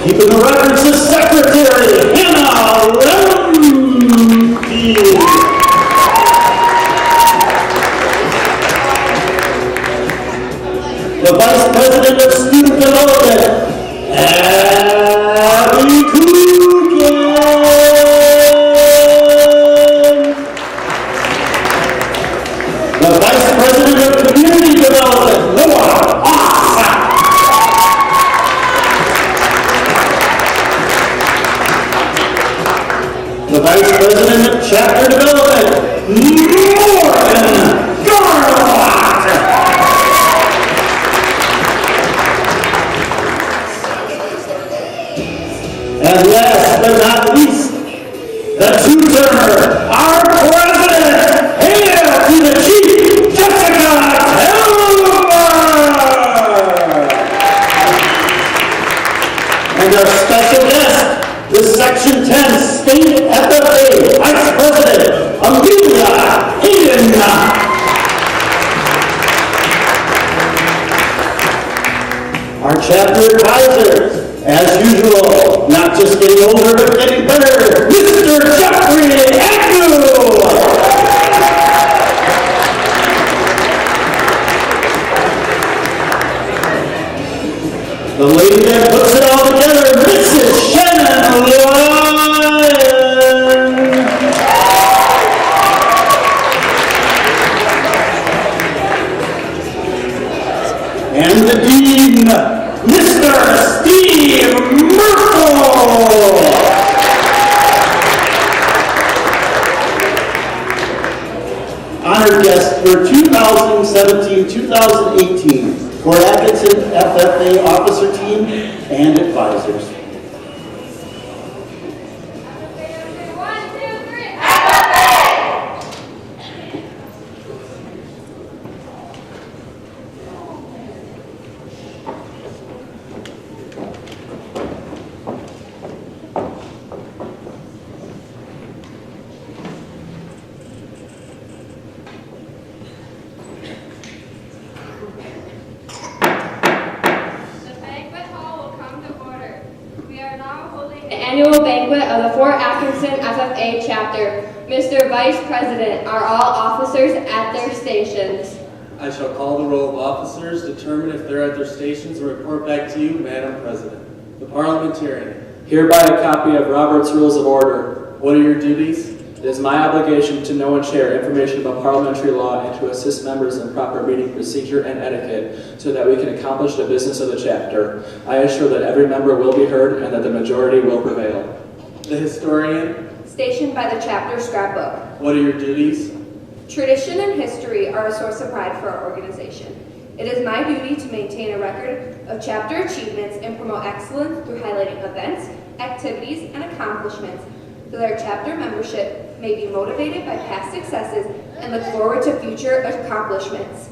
Keeping the records, the Secretary, Hannah Lemke. The Vice President of Student Development, Abby Coogan. The Vice President of Community Development, Noah Asa. The Vice President of Chapter Development, Morgan Garlot. And last but not least, the two-termer, our president, hail to the chief, Jessica Helmer! And our special guest, the Section 10 State FFA Vice President, Amelia Hayden. Our chapter advisors, as usual, not just getting older, but getting better, Mr. Jeffrey Agnew! The lady that puts it all together, Mrs. Shannon Lyon! And the dean, Mr. Steve Merkel! Honored guests for 2017-2018 for Atkinson FFA officer team and advisors. Annual banquet of the Fort Atkinson FFA chapter. Mr. Vice President, are all officers at their stations? I shall call the roll of officers, determine if they're at their stations, and report back to you, Madam President. The parliamentarian. Hereby a copy of Robert's Rules of Order. What are your duties? It is my obligation to know and share information about parliamentary law and to assist members in proper meeting procedure and etiquette so that we can accomplish the business of the chapter. I assure that every member will be heard and that the majority will prevail. The historian. Stationed by the chapter scrapbook. What are your duties? Tradition and history are a source of pride for our organization. It is my duty to maintain a record of chapter achievements and promote excellence through highlighting events, activities, and accomplishments so that our chapter membership may be motivated by past successes and look forward to future accomplishments.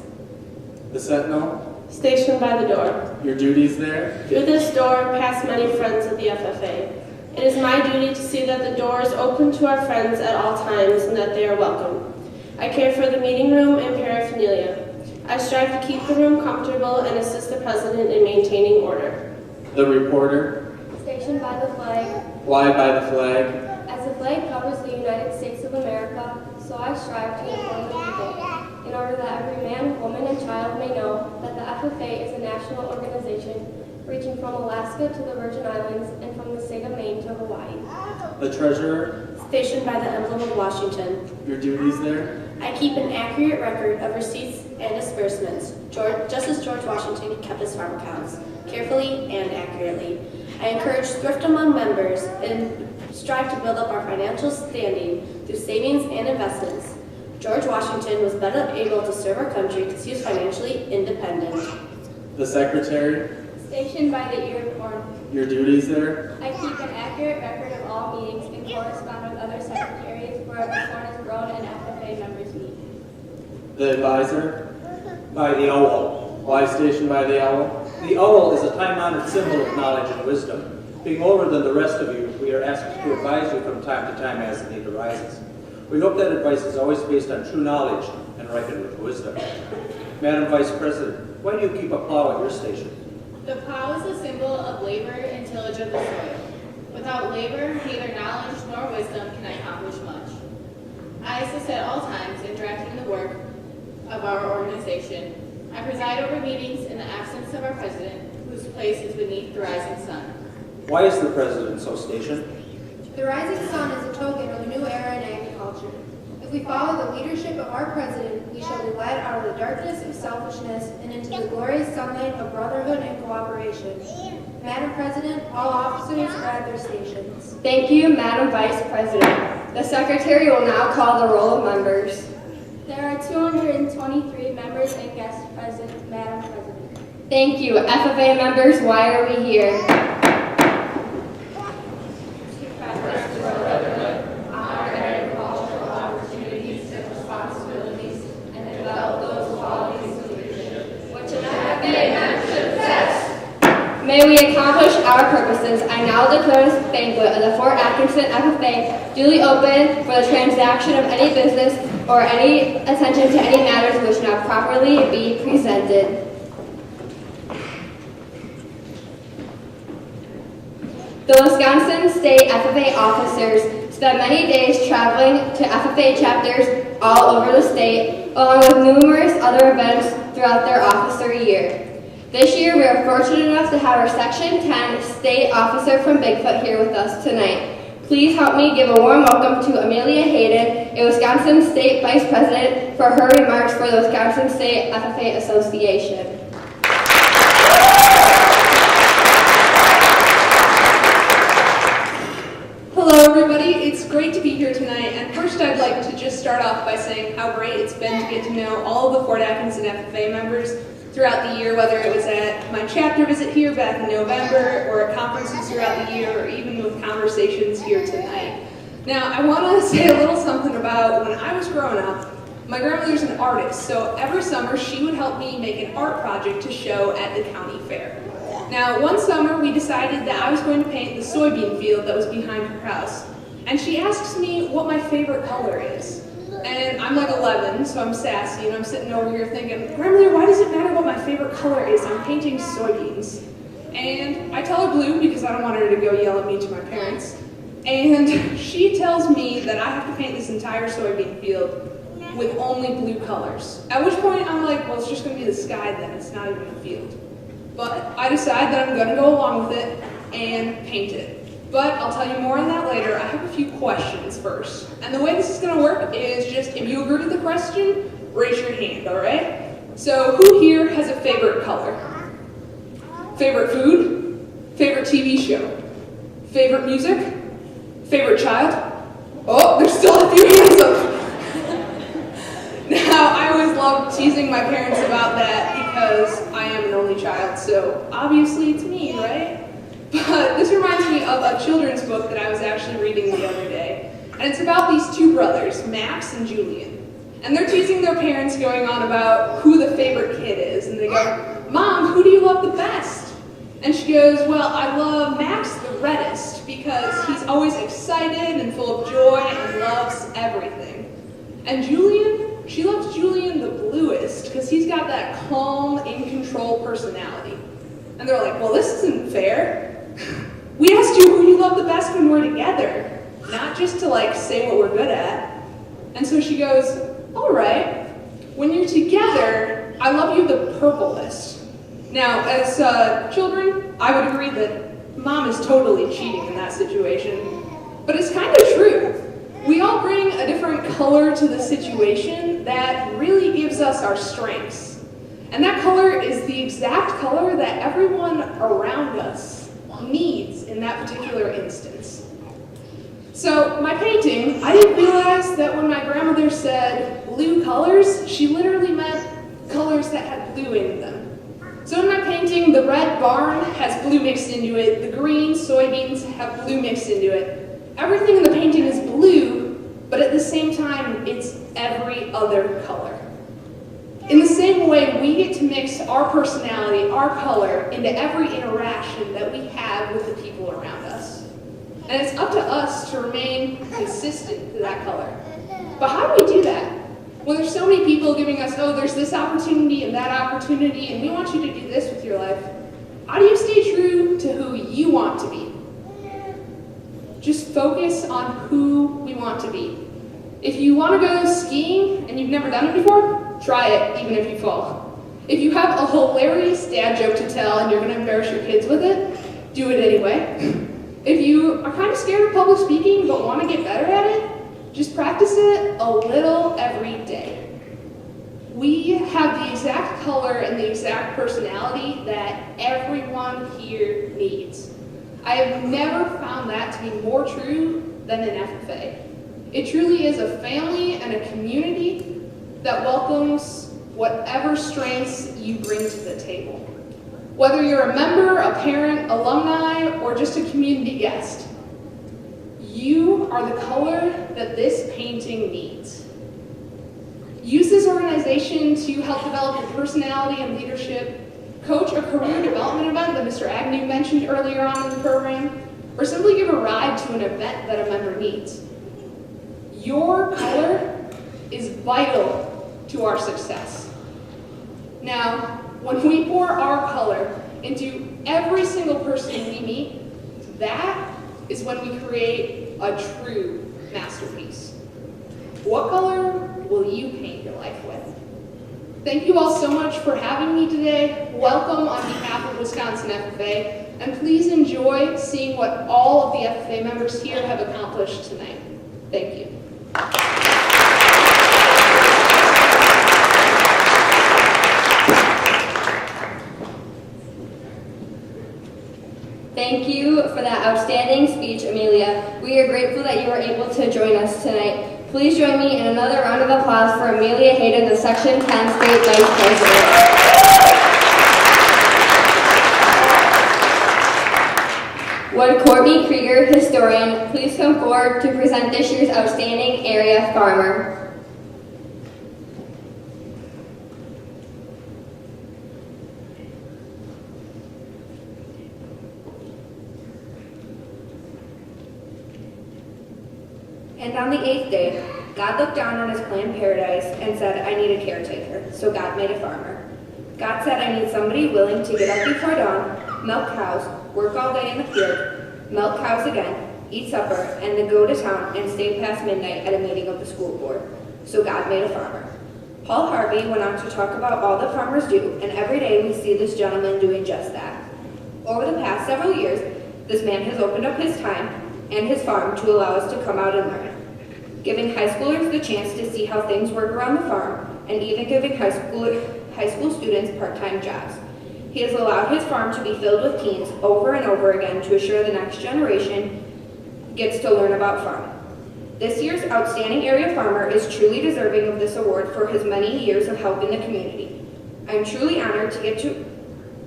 The sentinel. Stationed by the door. Your duties there? Through this door pass many friends of the FFA. It is my duty to see that the door is open to our friends at all times and that they are welcome. I care for the meeting room and paraphernalia. I strive to keep the room comfortable and assist the president in maintaining order. The reporter. Stationed by the flag. Why by the flag? As the flag covers the United States of America, so I strive to inform the people, in order that every man, woman, and child may know that the FFA is a national organization reaching from Alaska to the Virgin Islands and from the state of Maine to Hawaii. The treasurer. Stationed by the emblem of Washington. Your duties there? I keep an accurate record of receipts and disbursements, just as George Washington kept his farm accounts, carefully and accurately. I encourage thrift among members and strive to build up our financial standing through savings and investments. George Washington was better able to serve our country because he was financially independent. The secretary. Stationed by the ear of corn. Your duties there? I keep an accurate record of all meetings and correspond with other secretaries wherever corn is grown and FFA members meet. The advisor. By the owl. Why stationed by the owl? The owl is a time-honored symbol of knowledge and wisdom. Being older than the rest of you, we are asked to advise you from time to time as the need arises. We hope that advice is always based on true knowledge and ripened with wisdom. Madam Vice President, why do you keep a plow at your station? The plow is a symbol of labor and tillage of the soil. Without labor, neither knowledge nor wisdom can accomplish much. I assist at all times in drafting the work of our organization. I preside over meetings in the absence of our president, whose place is beneath the rising sun. Why is the president so stationed? The rising sun is a token of a new era in agriculture. If we follow the leadership of our president, we shall be led out of the darkness of selfishness and into the glorious sunlight of brotherhood and cooperation. Madam President, all officers are at their stations. Thank you, Madam Vice President. The Secretary will now call the roll of members. There are 223 members and guests present, Madam President. Thank you. FFA members, why are we here? Our agricultural opportunities and responsibilities and develop those qualities of leadership which an FFA member should possess. May we accomplish our purposes, I now declare this banquet of the Fort Atkinson FFA duly open for the transaction of any business or any attention to any matters which now properly be presented. The Wisconsin State FFA officers spent many days traveling to FFA chapters all over the state, along with numerous other events throughout their officer year. This year, we are fortunate enough to have our Section 10 State Officer from Bigfoot here with us tonight. Please help me give a warm welcome to Amelia Hayden, a Wisconsin State Vice President, for her remarks for the Wisconsin State FFA Association. Hello everybody, it's great to be here tonight, and first I'd like to just start off by saying how great it's been to get to know all of the Fort Atkinson FFA members throughout the year, whether it was at my chapter visit here back in November, or at conferences throughout the year, or even with conversations here tonight. Now, I want to say a little something about when I was growing up. My grandmother's an artist, so every summer she would help me make an art project to show at the county fair. Now, one summer we decided that I was going to paint the soybean field that was behind her house, and she asks me what my favorite color is. And I'm like 11, so I'm sassy, and I'm sitting over here thinking, Grandmother, why does it matter what my favorite color is? I'm painting soybeans. And I tell her blue because I don't want her to go yell at me to my parents. And she tells me that I have to paint this entire soybean field with only blue colors. At which point I'm like, well, it's just going to be the sky then, it's not even a field. But I decide that I'm going to go along with it and paint it. But I'll tell you more on that later. I have a few questions first. And the way this is going to work is just, if you agree with the question, raise your hand, all right? So who here has a favorite color? Favorite food? Favorite TV show? Favorite music? Favorite child? Oh, there's still a few hands up. Now, I always loved teasing my parents about that because I am an only child, so obviously it's me, right? But this reminds me of a children's book that I was actually reading the other day. And it's about these two brothers, Max and Julian. And they're teasing their parents, going on about who the favorite kid is. And they go, Mom, who do you love the best? And she goes, well, I love Max the reddest because he's always excited and full of joy and loves everything. And Julian, she loves Julian the bluest because he's got that calm, in-control personality. And they're like, well, this isn't fair. We asked you who you love the best when we're together, not just to like say what we're good at. And so she goes, all right, when you're together, I love you the purplest. Now, as children, I would agree that Mom is totally cheating in that situation, but it's kind of true. We all bring a different color to the situation that really gives us our strengths. And that color is the exact color that everyone around us needs in that particular instance. So my painting, I didn't realize that when my grandmother said blue colors, she literally meant colors that had blue in them. So in my painting, the red barn has blue mixed into it, the green soybeans have blue mixed into it. Everything in the painting is blue, but at the same time, it's every other color. In the same way, we get to mix our personality, our color, into every interaction that we have with the people around us. And it's up to us to remain consistent to that color. But how do we do that? When there's so many people giving us, oh, there's this opportunity and that opportunity, and we want you to do this with your life. How do you stay true to who you want to be? Just focus on who we want to be. If you want to go skiing and you've never done it before, try it, even if you fall. If you have a hilarious dad joke to tell and you're going to embarrass your kids with it, do it anyway. If you are kind of scared of public speaking but want to get better at it, just practice it a little every day. We have the exact color and the exact personality that everyone here needs. I have never found that to be more true than in FFA. It truly is a family and a community that welcomes whatever strengths you bring to the table. Whether you're a member, a parent, alumni, or just a community guest, you are the color that this painting needs. Use this organization to help develop your personality and leadership, coach a career development event that Mr. Agnew mentioned earlier on in the program, or simply give a ride to an event that a member needs. Your color is vital to our success. Now, when we pour our color into every single person we meet, that is when we create a true masterpiece. What color will you paint your life with? Thank you all so much for having me today. Welcome on behalf of Wisconsin FFA, and please enjoy seeing what all of the FFA members here have accomplished tonight. Thank you. Thank you for that outstanding speech, Amelia. We are grateful that you were able to join us tonight. Please join me in another round of applause for Amelia Hayden, the Section 10 State Vice President. Would Courtney Krieger, historian, please come forward to present this year's Outstanding Area Farmer? And on the 8th day, God looked down on his planned paradise and said, I need a caretaker. So God made a farmer. God said, I need somebody willing to get up before dawn, milk cows, work all day in the field, milk cows again, eat supper, and then go to town and stay past midnight at a meeting of the school board. So God made a farmer. Paul Harvey went on to talk about all that farmers do, and every day we see this gentleman doing just that. Over the past several years, this man has opened up his time and his farm to allow us to come out and learn, giving high schoolers the chance to see how things work around the farm, and even giving high school students part-time jobs. He has allowed his farm to be filled with teens over and over again to assure the next generation gets to learn about farming. This year's Outstanding Area Farmer is truly deserving of this award for his many years of helping the community. I am truly honored to get to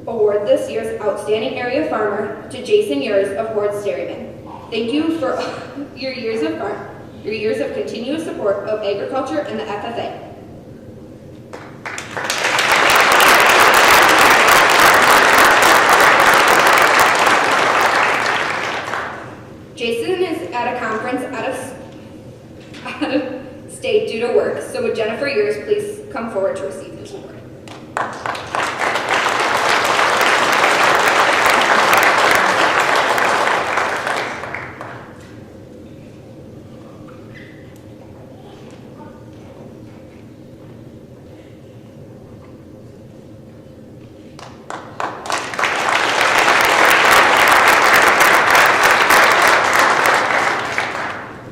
award this year's Outstanding Area Farmer to Jason Yers of Horde Dairyman. Thank you for your years of continuous support of agriculture and the FFA. Jason is at a conference out of state due to work, so would Jennifer Yers please come forward to receive this award.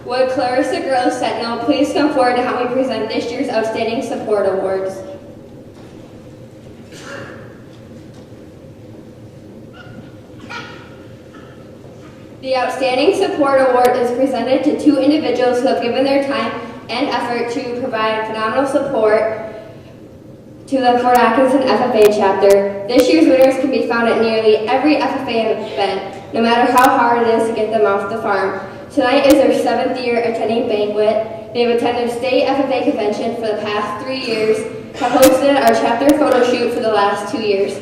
Would Clarissa Gross Sentinel please come forward to help me present this year's Outstanding Support Awards? The Outstanding Support Award is presented to two individuals who have given their time and effort to provide phenomenal support to the Fort Atkinson FFA chapter. This year's winners can be found at nearly every FFA event, no matter how hard it is to get them off the farm. Tonight is their 7th year attending Banquet. They have attended state FFA convention for the past 3 years, have hosted our chapter photo shoot for the last 2 years.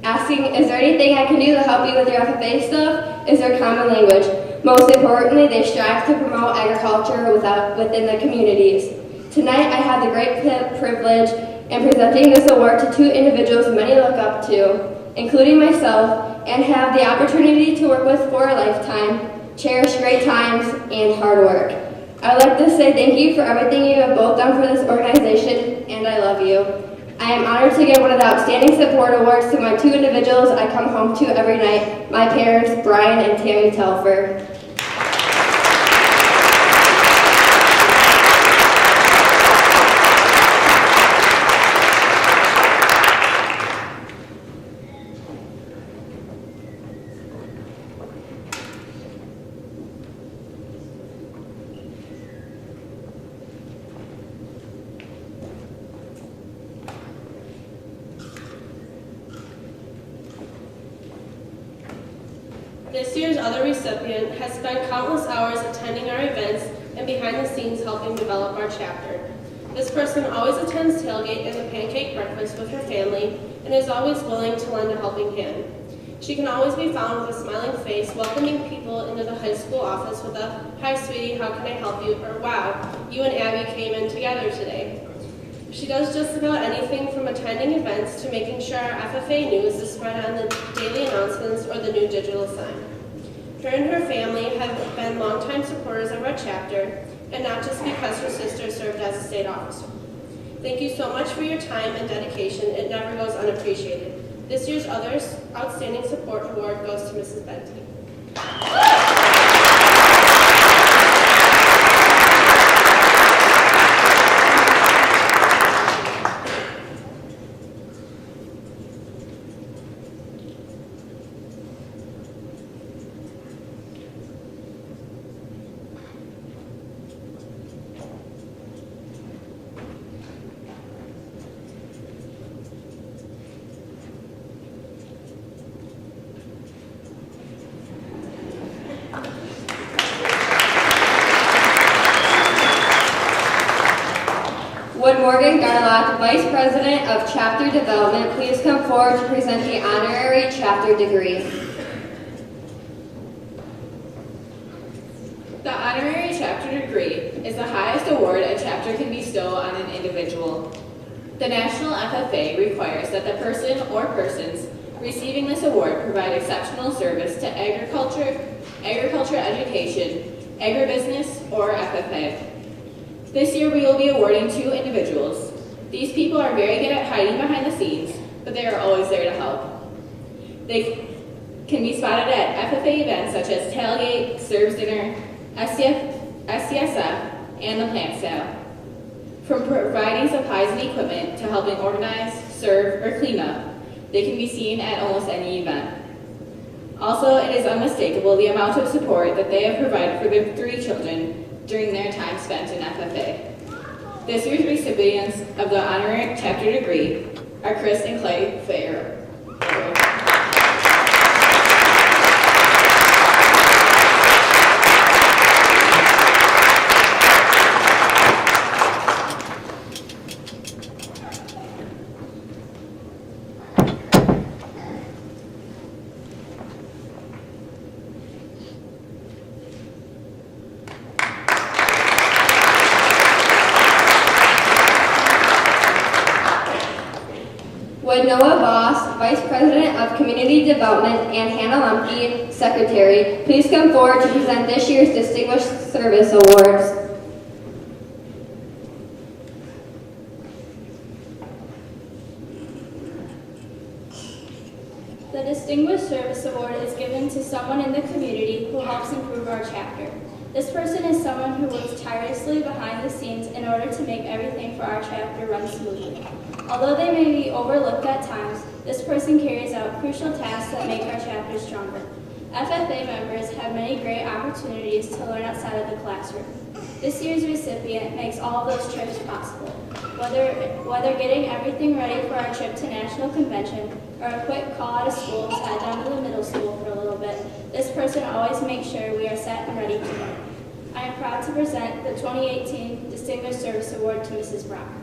Asking, is there anything I can do to help you with your FFA stuff? Is their common language. Most importantly, they strive to promote agriculture within the communities. Tonight, I have the great privilege in presenting this award to two individuals many look up to. including myself, and have the opportunity to work with for a lifetime, cherish great times, and hard work. I would like to say thank you for everything you have both done for this organization, and I love you. I am honored to give one of the Outstanding Support Awards to my two individuals I come home to every night, my parents, Brian and Tammy Telfer. This year's other recipient has spent countless hours attending our events and behind the scenes helping develop our chapter. This person always attends tailgate and the pancake breakfast with her family and is always willing to lend a helping hand. She can always be found with a smiling face, welcoming people into the high school office with a, "Hi sweetie, how can I help you?" or "Wow, you and Abby came in together today." She does just about anything from attending events to making sure our FFA news is spread on the daily announcements or the new digital sign. Her and her family have been longtime supporters of our chapter, and not just because her sister served as a state officer. Thank you so much for your time and dedication. It never goes unappreciated. This year's other Outstanding Support Award goes to Mrs. Bentley. Would Morgan Garlock, Vice President of Chapter Development, please come forward to present the honorary chapter degree? The honorary chapter degree is the highest award a chapter can bestow on an individual. The National FFA requires that the person or persons receiving this award provide exceptional service to agriculture, education, agribusiness, or FFA. This year we will be awarding 2 individuals. These people are very good at hiding behind the scenes, but they are always there to help. They can be spotted at FFA events such as Tailgate, Serbs Dinner, SCSF, and the plant sale. From providing supplies and equipment to helping organize, serve, or clean up, they can be seen at almost any event. Also, it is unmistakable the amount of support that they have provided for their 3 children during their time spent in FFA. This year's recipients of the honorary chapter degree are Chris and Clay Fair. Would Noah Voss, Vice President of Community Development, and Hannah Lemke, Secretary, please come forward to present this year's Distinguished Service Awards? The Distinguished Service Award is given to someone in the community who helps improve our chapter. This person is someone who works tirelessly behind the scenes in order to make everything for our chapter run smoothly. Although they may be overlooked at times, this person carries out crucial tasks that make our chapter stronger. FFA members have many great opportunities to learn outside of the classroom. This year's recipient makes all of those trips possible. Whether getting everything ready for our trip to National Convention or a quick call out of school to head down to the middle school for a little bit, this person always makes sure we are set and ready to go. I am proud to present the 2018 Distinguished Service Award to Mrs. Brown.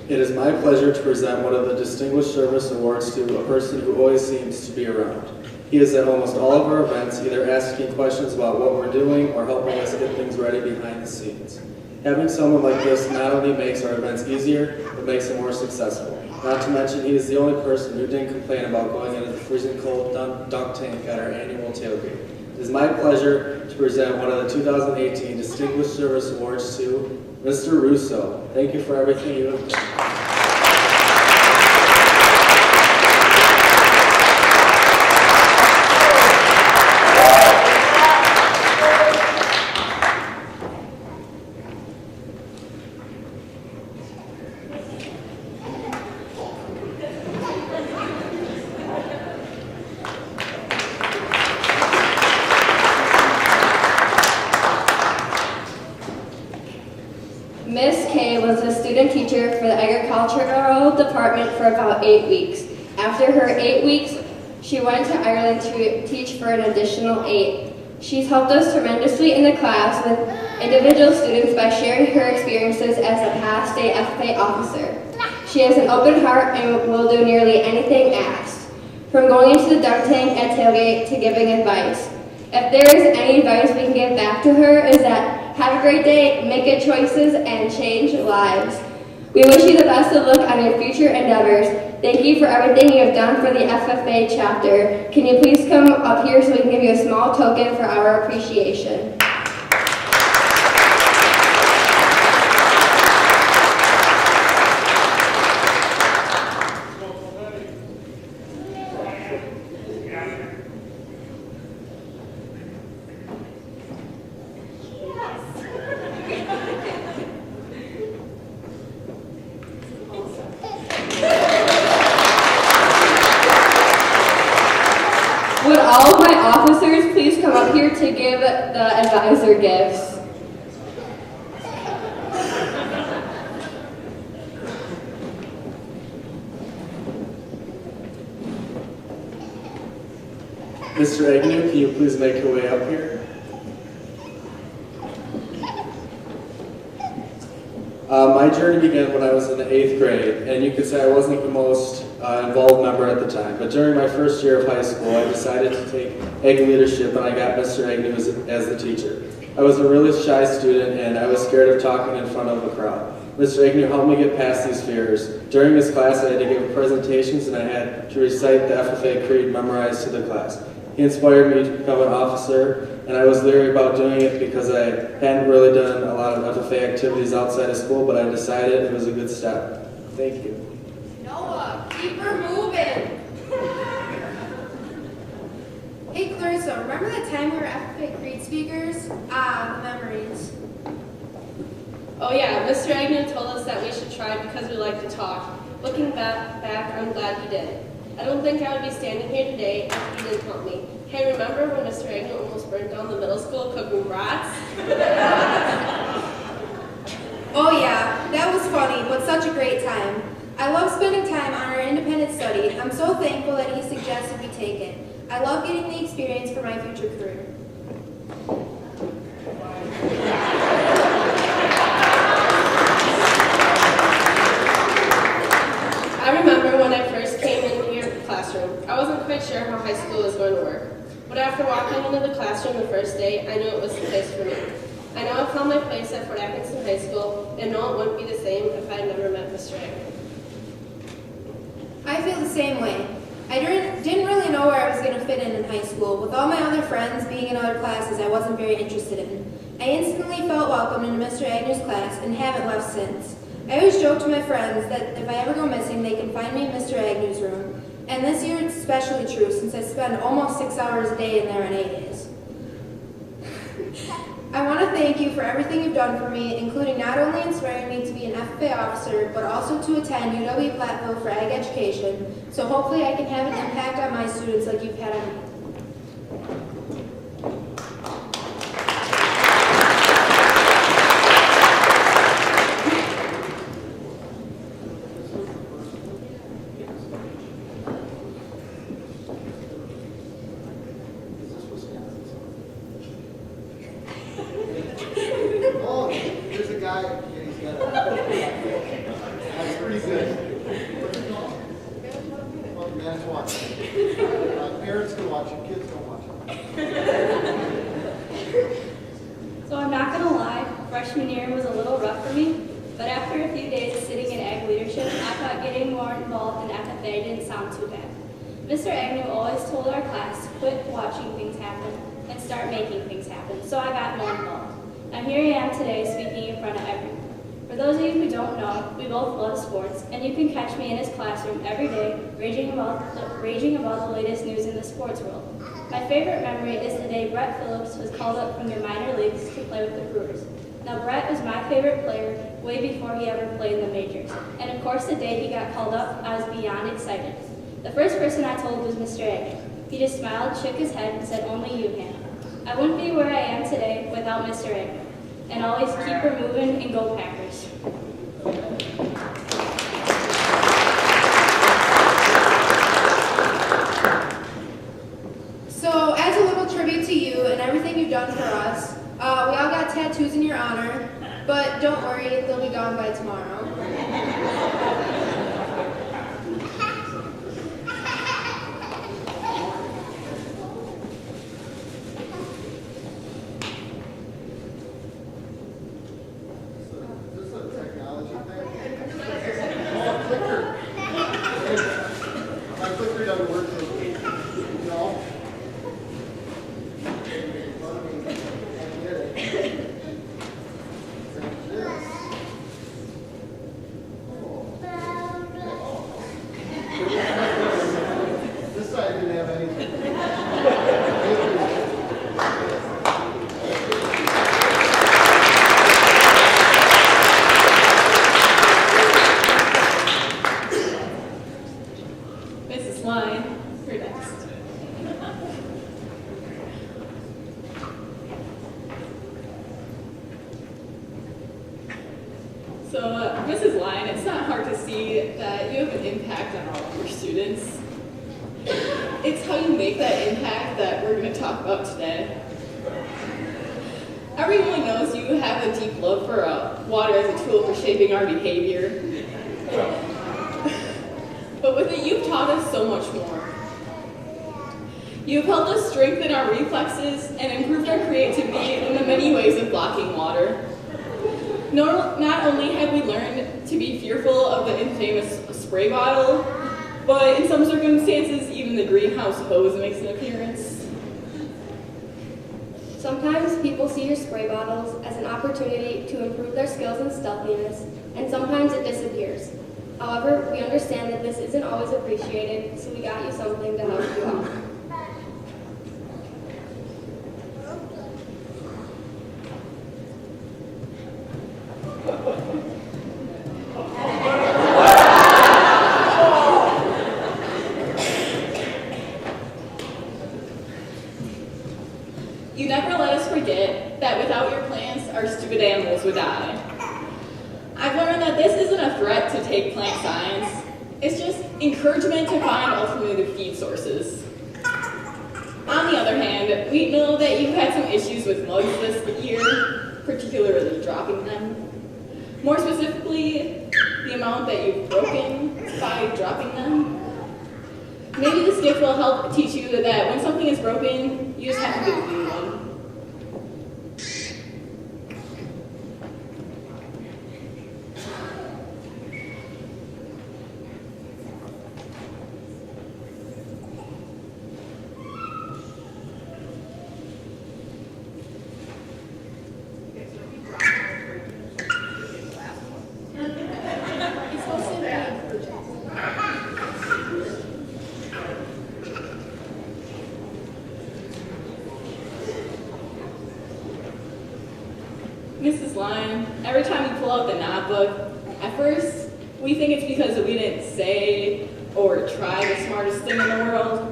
It is my pleasure to present one of the Distinguished Service Awards to a person who always seems to be around. He is at almost all of our events, either asking questions about what we're doing or helping us get things ready behind the scenes. Having someone like this not only makes our events easier, but makes them more successful. Not to mention, he is the only person who didn't complain about going into the freezing cold dunk tank at our annual tailgate. It is my pleasure to present one of the 2018 Distinguished Service Awards to Mr. Russo. Thank you for everything you have done. Miss Kay was a student teacher for the agricultural department for about 8 weeks. After her 8 weeks, she went to Ireland to teach for an additional 8. She's helped us tremendously in the class with individual students by sharing her experiences as a past state FFA officer. She has an open heart and will do nearly anything asked, from going into the dunk tank at tailgate to giving advice. If there is any advice we can give back to her is that have a great day, make good choices, and change lives. We wish you the best of luck on your future endeavors. Thank you for everything you have done for the FFA chapter. Can you please come up here so we can give you a small token for our appreciation? Would all of my officers please come up here to give the advisor gifts? Mr. Agnew, can you please make your way up here? My journey began when I was in the 8th grade, and you could say I wasn't the most involved member at the time. But during my first year of high school, I decided to take Ag leadership, and I got Mr. Agnew as the teacher. I was a really shy student, and I was scared of talking in front of a crowd. Mr. Agnew helped me get past these fears. During this class, I had to give presentations, and I had to recite the FFA Creed memorized to the class. He inspired me to become an officer, and I was leery about doing it because I hadn't really done a lot of FFA activities outside of school, but I decided it was a good step. Thank you. Noah, keep her moving. Hey Clarissa, remember that time we were FFA Creed speakers? Ah, the memories. Oh yeah, Mr. Agnew told us that we should try because we like to talk. Looking back, I'm glad he did. I don't think I would be standing here today if he didn't help me. Hey, remember when Mr. Agnew almost burnt down the middle school cooking brats? Oh yeah, that was funny, but such a great time. I love spending time on our independent study. I'm so thankful that he suggested we take it. I love getting the experience for my future career. I remember when I first came into your classroom, I wasn't quite sure how high school was going to work. But after walking into the classroom the first day, I knew it was the place for me. I know I found my place at Fort Atkinson High School, and know it wouldn't be the same if I had never met Mr. Agnew. I feel the same way. I didn't really know where I was going to fit in high school. With all my other friends being in other classes I wasn't very interested in. I instantly felt welcomed into Mr. Agnew's class and haven't left since. I always joke to my friends that if I ever go missing, they can find me in Mr. Agnew's room. And this year it's especially true since I spend almost 6 hours a day in there on A days. I want to thank you for everything you've done for me, including not only inspiring me to be an FFA officer, but also to attend UW-Platteville for ag education, so hopefully I can have an impact on my students like you've had on me. involved in FFA didn't sound too bad. Mr. Agnew always told our class to quit watching things happen and start making things happen, so I got more involved. Now here I am today speaking in front of everyone. For those of you who don't know, we both love sports, and you can catch me in his classroom every day raging about the latest news in the sports world. My favorite memory is the day Brett Phillips was called up from the minor leagues to play with the Brewers. Now Brett was my favorite player way before he ever played in the majors, and of course the day he got called up, I was beyond excited. The first person I told was Mr. Agnew. He just smiled, shook his head, and said, "Only you, Hannah." I wouldn't be where I am today without Mr. Agnew. And always keep her moving and go Packers. So, as a little tribute to you and everything you've done for us, we all got tattoos in your honor, but don't worry, they'll be gone by tomorrow. Mrs. Lyon, it's not hard to see that you have an impact on all of your students. It's how you make that impact that we're going to talk about today. Everyone knows you have a deep love for water as a tool for shaping our behavior. But with it, you've taught us so much more. You've helped us strengthen our reflexes and improved our creativity in the many ways of blocking water. Not only have we learned to be fearful of the infamous spray bottle, but in some circumstances, even the greenhouse hose makes an appearance. Sometimes people see your spray bottles as an opportunity to improve their skills and stealthiness, and sometimes it disappears. However, we understand that this isn't always appreciated, so we got you something to help you out. You never let us forget that without your plants, our stupid animals would die. I've learned that this isn't a threat to take plant science. It's just encouragement to find alternative feed sources. On the other hand, we know that you've had some issues with mugs this year, particularly dropping them. More specifically, the amount that you've broken by dropping them. Maybe this gift will help teach you that when something is broken, you just have to get a new one. Mrs. Lyon, every time you pull out the notebook, at first, we think it's because we didn't say or try the smartest thing in the world.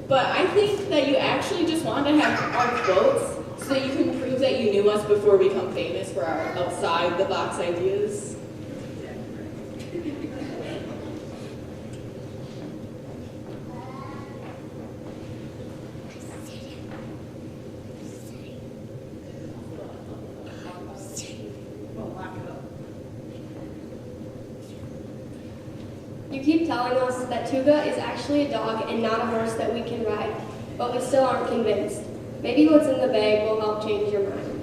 But I think that you actually just wanted to have our quotes so that you can prove that you knew us before we become famous for our outside-the-box ideas. You keep telling us that Tuga is actually a dog and not a horse that we can ride, but we still aren't convinced. Maybe what's in the bag will help change your mind.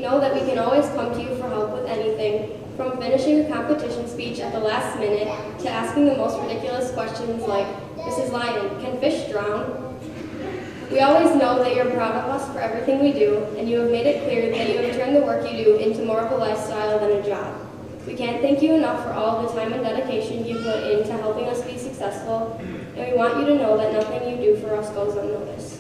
know that we can always come to you for help with anything, from finishing a competition speech at the last minute to asking the most ridiculous questions like, Mrs. Lyon, can fish drown? We always know that you're proud of us for everything we do, and you have made it clear that you have turned the work you do into more of a lifestyle than a job. We can't thank you enough for all the time and dedication you put into helping us be successful, and we want you to know that nothing you do for us goes unnoticed.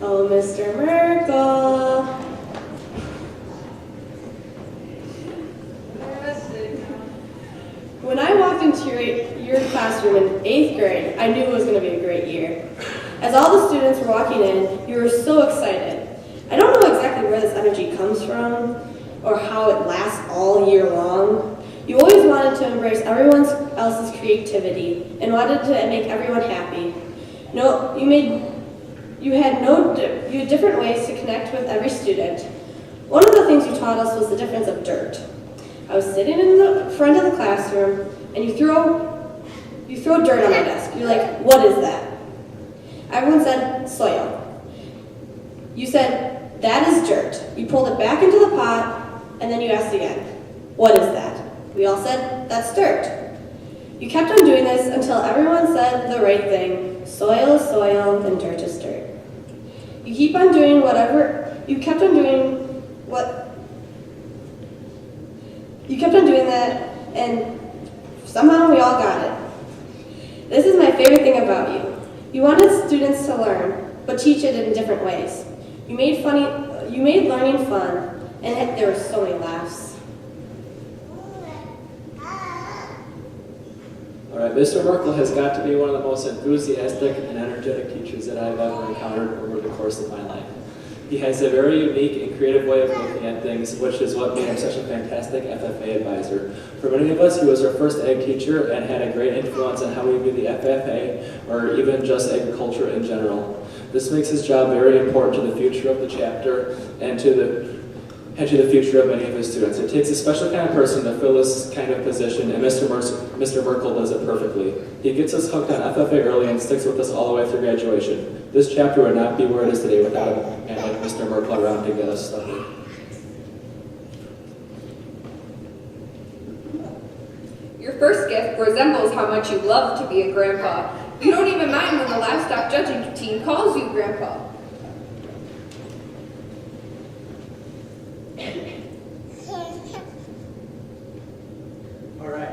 Oh, Mr. Merkel. When I walked into your classroom in 8th grade, I knew it was going to be a great year. As all the students were walking in, you were so excited. I don't know exactly where this energy comes from or how it lasts all year long. You always wanted to embrace everyone else's creativity and wanted to make everyone happy. You had different ways to connect with every student. One of the things you taught us was the difference of dirt. I was sitting in the front of the classroom, and you throw dirt on my desk. You're like, what is that? Everyone said, soil. You said, that is dirt. You pulled it back into the pot, and then you asked again, what is that? We all said, that's dirt. You kept on doing this until everyone said the right thing. Soil is soil, and dirt is dirt. You kept on doing that, and somehow we all got it. This is my favorite thing about you. You wanted students to learn, but teach it in different ways. You made learning fun, and there were so many laughs. All right, Mr. Merkel has got to be one of the most enthusiastic and energetic teachers that I've ever encountered over the course of my life. He has a very unique and creative way of looking at things, which is what made him such a fantastic FFA advisor. For many of us, he was our first ag teacher and had a great influence on how we view the FFA, or even just agriculture in general. This makes his job very important to the future of the chapter and to the future of many of his students. It takes a special kind of person to fill this kind of position, and Mr. Merkel does it perfectly. He gets us hooked on FFA early and sticks with us all the way through graduation. This chapter would not be where it is today without a man like Mr. Merkel around to get us started. Your first gift resembles how much you love to be a grandpa. You don't even mind when the livestock judging team calls you grandpa. All right.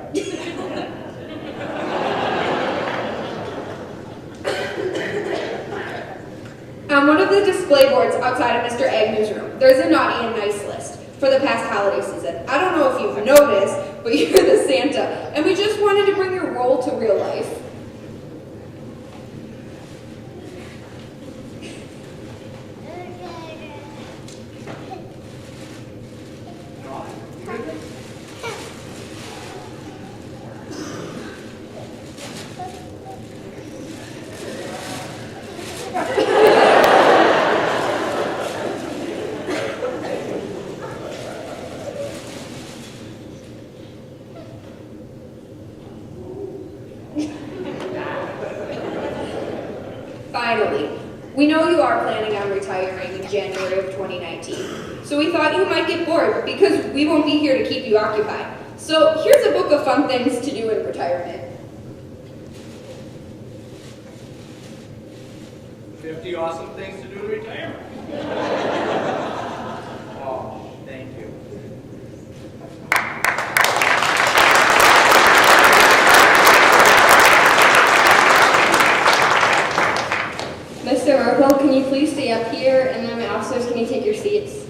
On one of the display boards outside of Mr. Agnew's room, there's a naughty and nice list for the past holiday season. I don't know if you've noticed, but you're the Santa, and we just wanted to bring your role to real life. Finally, we know you are planning on retiring in January of 2019, so we thought you might get bored because we won't be here to keep you occupied. So here's a book of fun things to do in retirement. 50 awesome things to do in retirement. Oh, thank you. Mr. Merkel, can you please stay up here, and then my officers, can you take your seats?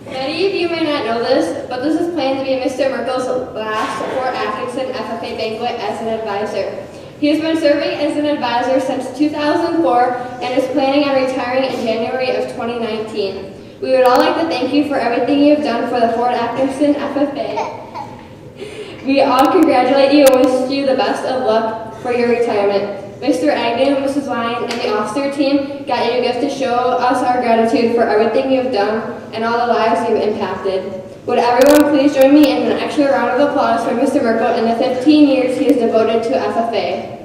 Many of you may not know this, but this is planned to be Mr. Merkel's last Fort Atkinson FFA Banquet as an advisor. He has been serving as an advisor since 2004 and is planning on retiring in January of 2019. We would all like to thank you for everything you have done for the Fort Atkinson FFA. We all congratulate you and wish you the best of luck for your retirement. Mr. Agnew, Mrs. Lyon, and the officer team got you a gift to show us our gratitude for everything you have done and all the lives you've impacted. Would everyone please join me in an extra round of applause for Mr. Merkel and the 15 years he has devoted to FFA.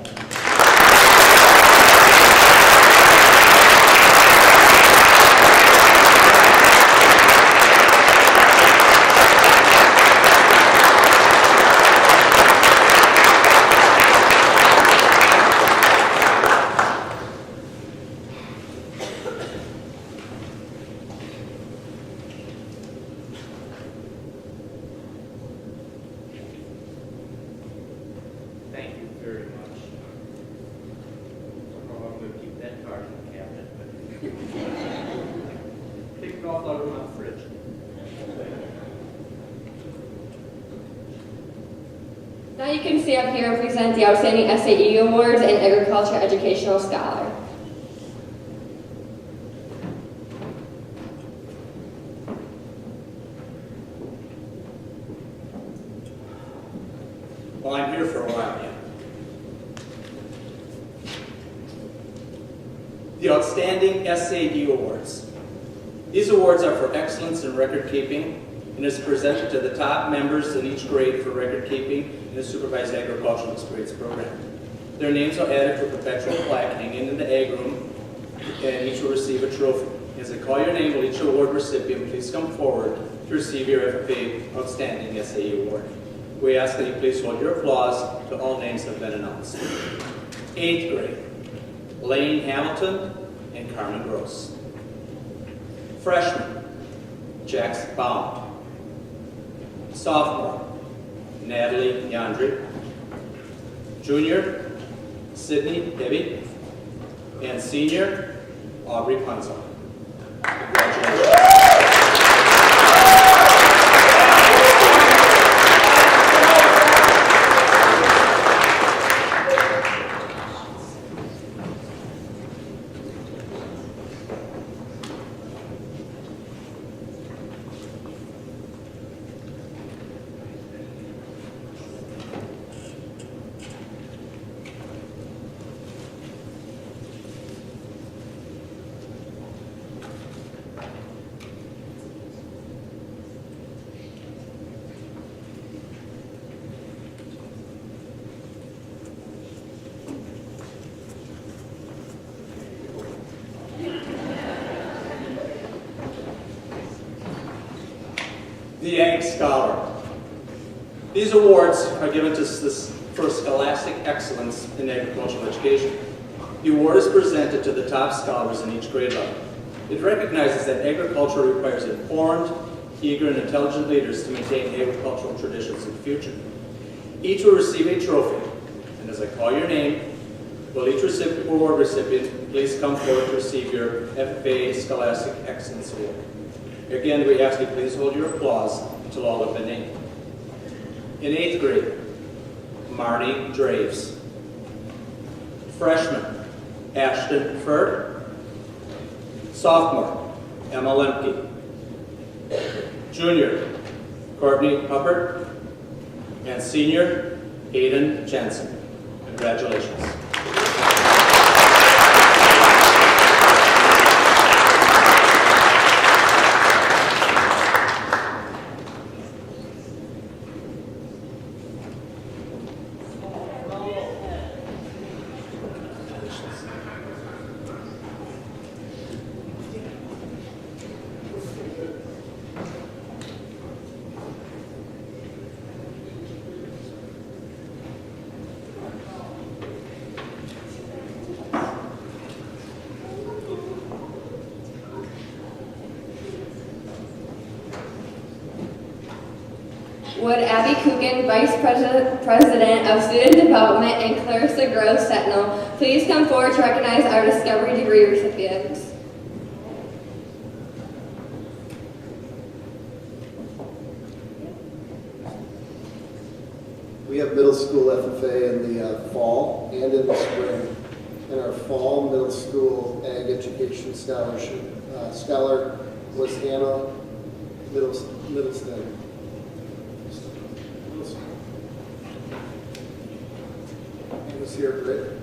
Thank you very much. I don't know if I'm going to keep that card in the cabinet, but take it off out of my fridge. Now you can stay up here and present the Outstanding SAE Awards and Agriculture Educational Scholar. Well, I'm here for a while yet. The Outstanding SAE Awards. These awards are for excellence in record keeping and is presented to the top members in each grade for record keeping in the Supervised Agricultural Experience Program. Their names are added to a perpetual plaque hanging in the Ag Room, and each will receive a trophy. As I call your name, will each award recipient please come forward to receive your FFA Outstanding SAE Award. We ask that you please hold your applause till all names have been announced. 8th grade, Lane Hamilton and Carmen Gross. Freshman, Jax Baum. Sophomore, Natalie Yandri. Junior, Sydney Debbie. And senior, Aubrey Punzel. Congratulations. The Ag Scholar. These awards are given for scholastic excellence in agricultural education. The award is presented to the top scholars in each grade level. It recognizes that agriculture requires informed, eager, and intelligent leaders to maintain agricultural traditions in the future. Each will receive a trophy, and as I call your name, will each award recipient please come forward to receive your FFA Scholastic Excellence Award. Again, we ask you please hold your applause until all have been named. In 8th grade, Marnie Draves. Freshman, Ashton Ferd. Sophomore, Emma Lemke. Junior, Courtney Hubbard. And senior, Aiden Jensen. Congratulations. Would Abby Coogan, Vice President of Student Development, and Clarissa Gross Sentinel please come forward to recognize our Discovery Degree recipients? We have middle school FFA in the fall and in the spring. And our fall middle school ag education scholarship scholar was Hannah Middleston. Who's here, Britt?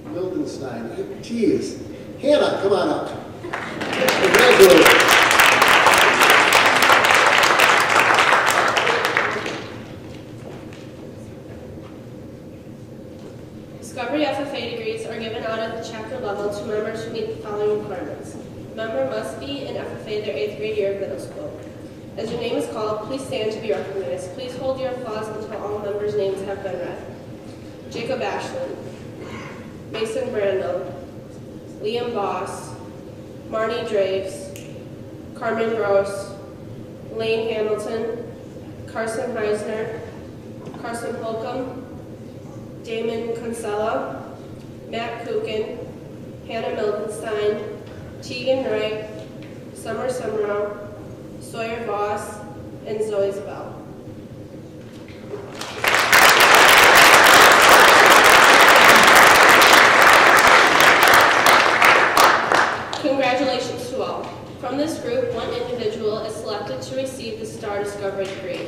Mildenstein. Geez. Hannah, come on up. Congratulations. year of middle school. As your name is called, please stand to be recognized. Please hold your applause until all members' names have been read. Jacob Ashland, Mason Brandel, Liam Boss, Marnie Draves, Carmen Gross, Lane Hamilton, Carson Heisner, Carson Holcomb, Damon Kinsella, Matt Kukin, Hannah Mildenstein, Tegan Wright, Summer Summerall, Sawyer Voss, and Zoe Zabel. Congratulations to all. From this group, one individual is selected to receive the Star Discovery degree.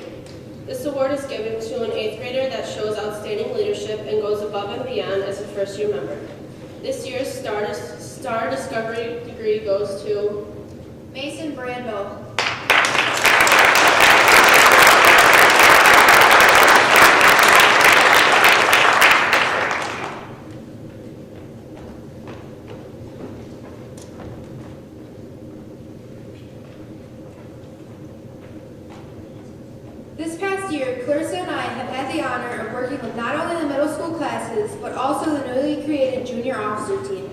This award is given to an 8th grader that shows outstanding leadership and goes above and beyond as a first-year member. This year's Star Discovery degree goes to Mason Brandel. This past year, Clarissa and I have had the honor of working with not only the middle school classes, but also the newly created junior officer team.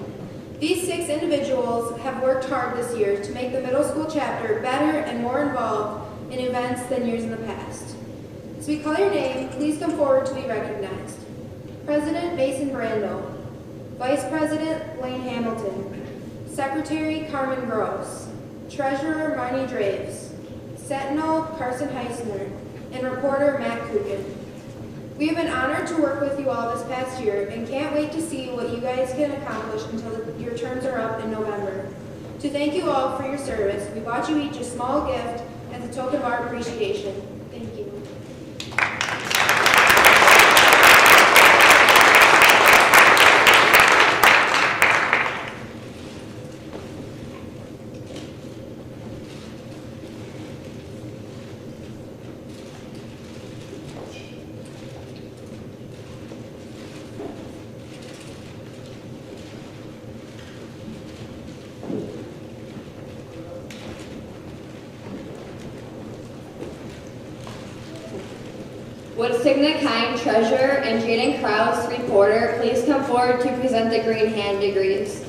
These 6 individuals have worked hard this year to make the middle school chapter better and more involved in events than years in the past. As we call your name, please come forward to be recognized. President Mason Brandel, Vice President Lane Hamilton, Secretary Carmen Gross, Treasurer Marnie Draves, Sentinel Carson Heisner, and reporter Matt Kukin. We have been honored to work with you all this past year and can't wait to see what you guys can accomplish until your terms are up in November. To thank you all for your service, we bought you each a small gift as a token of our appreciation. Thank you. Would Signet Kine, Treasurer, and Jaden Krause, Reporter, please come forward to present the Green Hand degrees.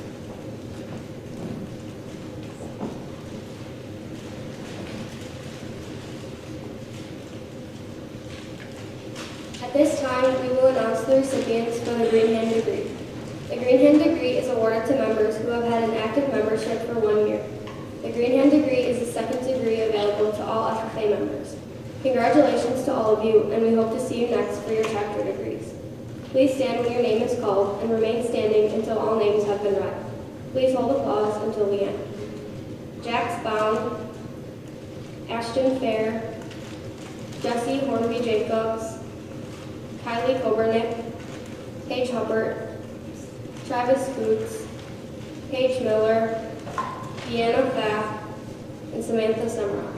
At this time, we will announce the recipients for the Green Hand degree. The Green Hand degree is awarded to members who have had an active membership for 1 year. The Green Hand degree is the second degree available to all FFA members. Congratulations to all of you, and we hope to see you next for your chapter degrees. Please stand when your name is called and remain standing until all names have been read. Please hold applause until we end. Jax Bound, Ashton Fair, Jesse Hornby Jacobs, Kylie Kobernick, Paige Hubbard, Travis Scoots, Paige Miller, Deanna Pfaff, and Samantha Summerall.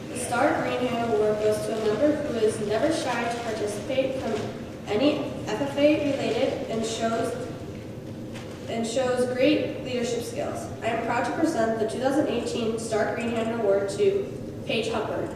The Star Green Hand Award goes to a member who is never shy to participate from any FFA related and shows great leadership skills. I am proud to present the 2018 Star Green Hand Award to Paige Hubbard.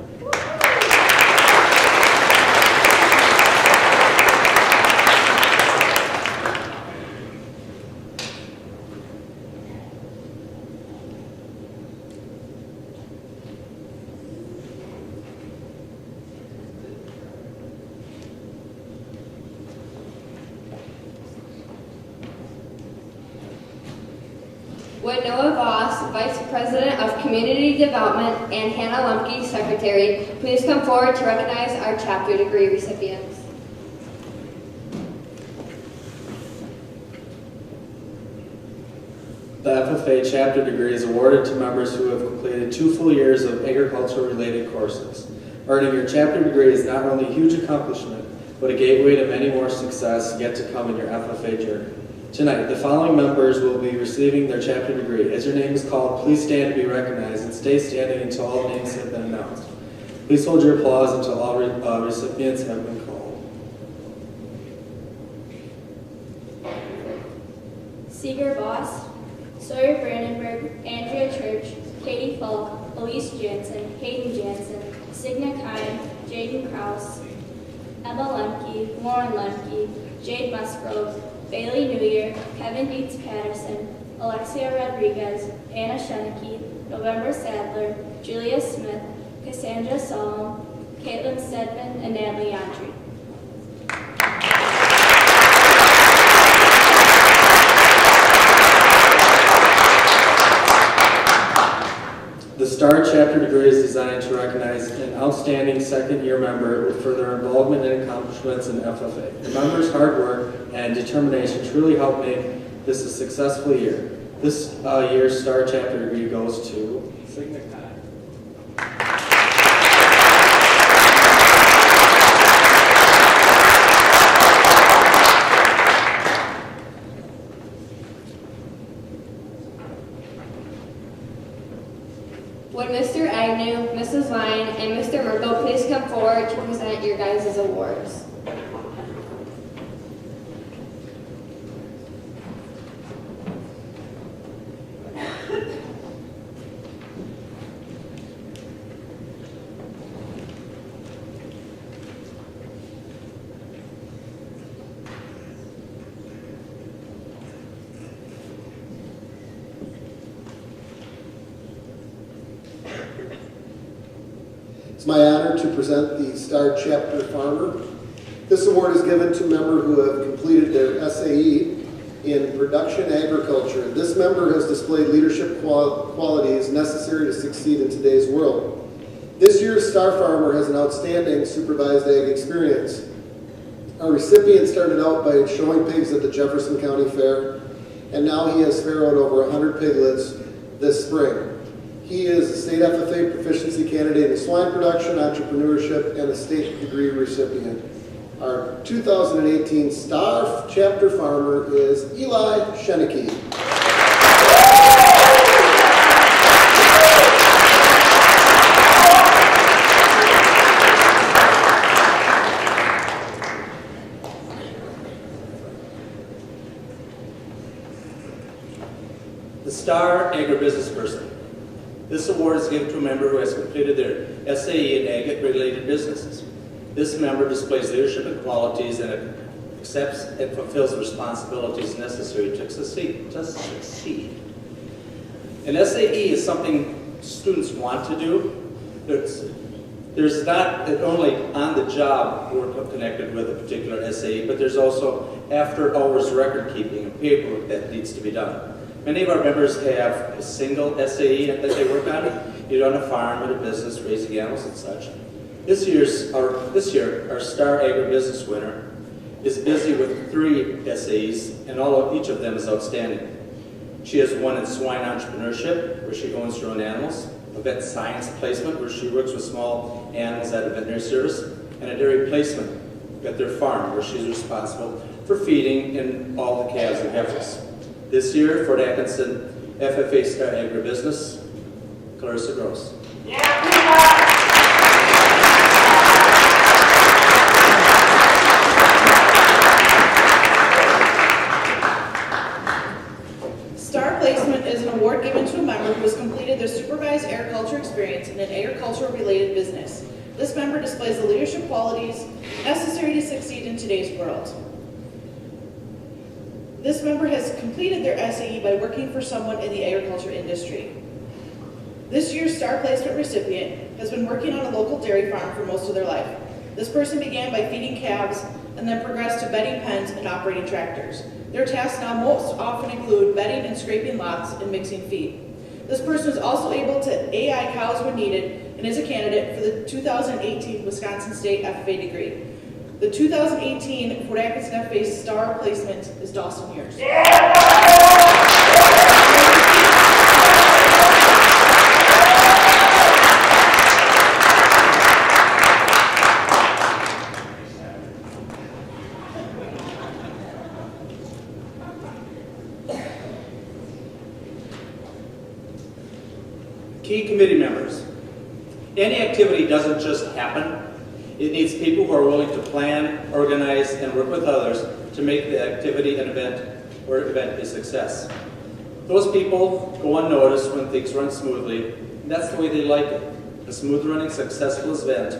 Would Noah Voss, Vice President of Community Development, and Hannah Lumpke, Secretary, please come forward to recognize our chapter degree recipients. The FFA chapter degree is awarded to members who have completed 2 full years of agriculture-related courses. Earning your chapter degree is not only a huge accomplishment, but a gateway to many more success yet to come in your FFA journey. Tonight, the following members will be receiving their chapter degree. As your name is called, please stand to be recognized and stay standing until all names have been announced. Please hold your applause until all recipients have been called. Seeger Boss, Sawyer Brandenburg, Andrea Church, Katie Falk, Elise Jansen, Hayden Jansen, Signa Kine, Jaden Kraus, Emma Lemke, Lauren Lemke, Jade Musgrove, Bailey Newyear, Kevin Dietz Patterson, Alexia Rodriguez, Anna Sheneke, November Sadler, Julia Smith, Cassandra Solom, Caitlin Stedman, and Natalie Yantry. The STAR chapter degree is designed to recognize an outstanding second-year member with further involvement and accomplishments in FFA. The member's hard work and determination truly helped make this a successful year. This year's STAR chapter degree goes to Signa Kine. Would Mr. Agnew, Mrs. Vine, and Mr. Merkel please come forward to present your guys' awards? It's my honor to present the STAR Chapter Farmer. This award is given to members who have completed their SAE in production agriculture. This member has displayed leadership qualities necessary to succeed in today's world. This year's STAR Farmer has an outstanding supervised ag experience. Our recipient started out by showing pigs at the Jefferson County Fair, and now he has farrowed over 100 piglets this spring. He is a state FFA proficiency candidate in swine production, entrepreneurship, and a state degree recipient. Our 2018 STAR Chapter Farmer is Eli Sheneke. The STAR Agribusiness Person. This award is given to a member who has completed their SAE in ag-related businesses. This member displays leadership and qualities and accepts and fulfills the responsibilities necessary to succeed. An SAE is something students want to do. There's not only on-the-job work connected with a particular SAE, but there's also after-hours record keeping and paperwork that needs to be done. Many of our members have a single SAE that they work on, either on a farm, at a business, raising animals and such. This year, our STAR Agribusiness winner is busy with 3 SAEs, and each of them is outstanding. She has one in swine entrepreneurship, where she owns her own animals, a vet science placement, where she works with small animals at a veterinary service, and a dairy placement at their farm, where she's responsible for feeding and all the calves and heifers. This year, Fort Atkinson FFA STAR Agribusiness, Clarissa Gross. STAR Placement is an award given to a member who has completed their supervised agriculture experience in an agricultural-related business. This member displays the leadership qualities necessary to succeed in today's world. This member has completed their SAE by working for someone in the agriculture industry. This year's STAR Placement recipient has been working on a local dairy farm for most of their life. This person began by feeding calves and then progressed to bedding pens and operating tractors. Their tasks now most often include bedding and scraping lots and mixing feed. This person was also able to AI cows when needed and is a candidate for the 2018 Wisconsin State FFA degree. The 2018 Fort Atkinson FFA STAR Placement is Dawson Years. Key committee members. Any activity doesn't just happen. It needs people who are willing to plan, organize, and work with others to make the activity an event or event a success. Those people go unnoticed when things run smoothly, and that's the way they like it. A smooth running, successful event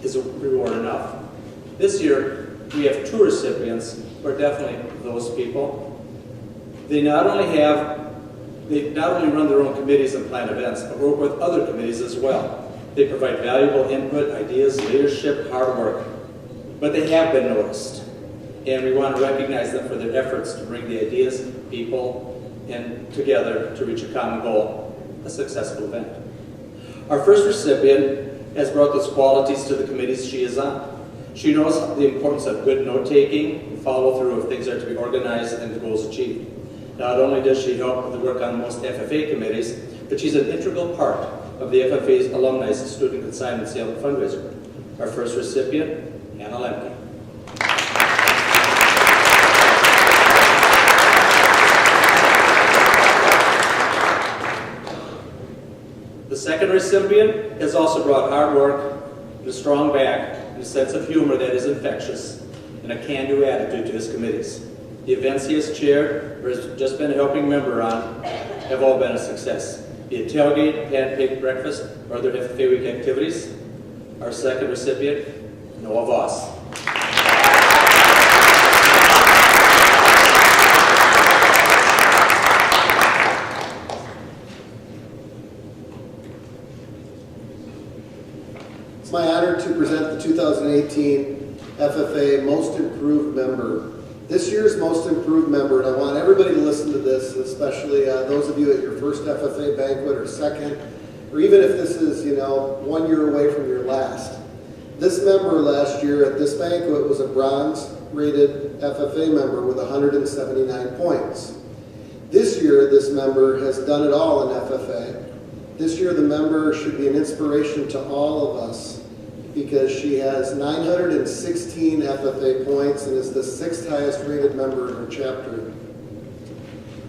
is a reward enough. This year, we have 2 recipients who are definitely those people. They not only run their own committees and plan events, but work with other committees as well. They provide valuable input, ideas, leadership, hard work. But they have been noticed, and we want to recognize them for their efforts to bring the ideas, people, and together to reach a common goal, a successful event. Our first recipient has brought those qualities to the committees she is on. She knows the importance of good note-taking and follow-through if things are to be organized and the goals achieved. Not only does she help with the work on most FFA committees, but she's an integral part of the FFA's Alumni Student Consignment Sale and Fundraiser. Our first recipient, Anna Lemke. The second recipient has also brought hard work and a strong back and a sense of humor that is infectious and a can-do attitude to his committees. The events he has chaired or has just been a helping member on have all been a success. Be it tailgate, pancake breakfast, or other FFA week activities. Our second recipient, Noah Voss. It's my honor to present the 2018 FFA Most Improved Member. This year's Most Improved Member, and I want everybody to listen to this, especially those of you at your first FFA banquet or second, or even if this is, 1 year away from your last. This member last year at this banquet was a bronze-rated FFA member with 179 points. This year, this member has done it all in FFA. This year, the member should be an inspiration to all of us because she has 916 FFA points and is the 6th highest rated member in her chapter.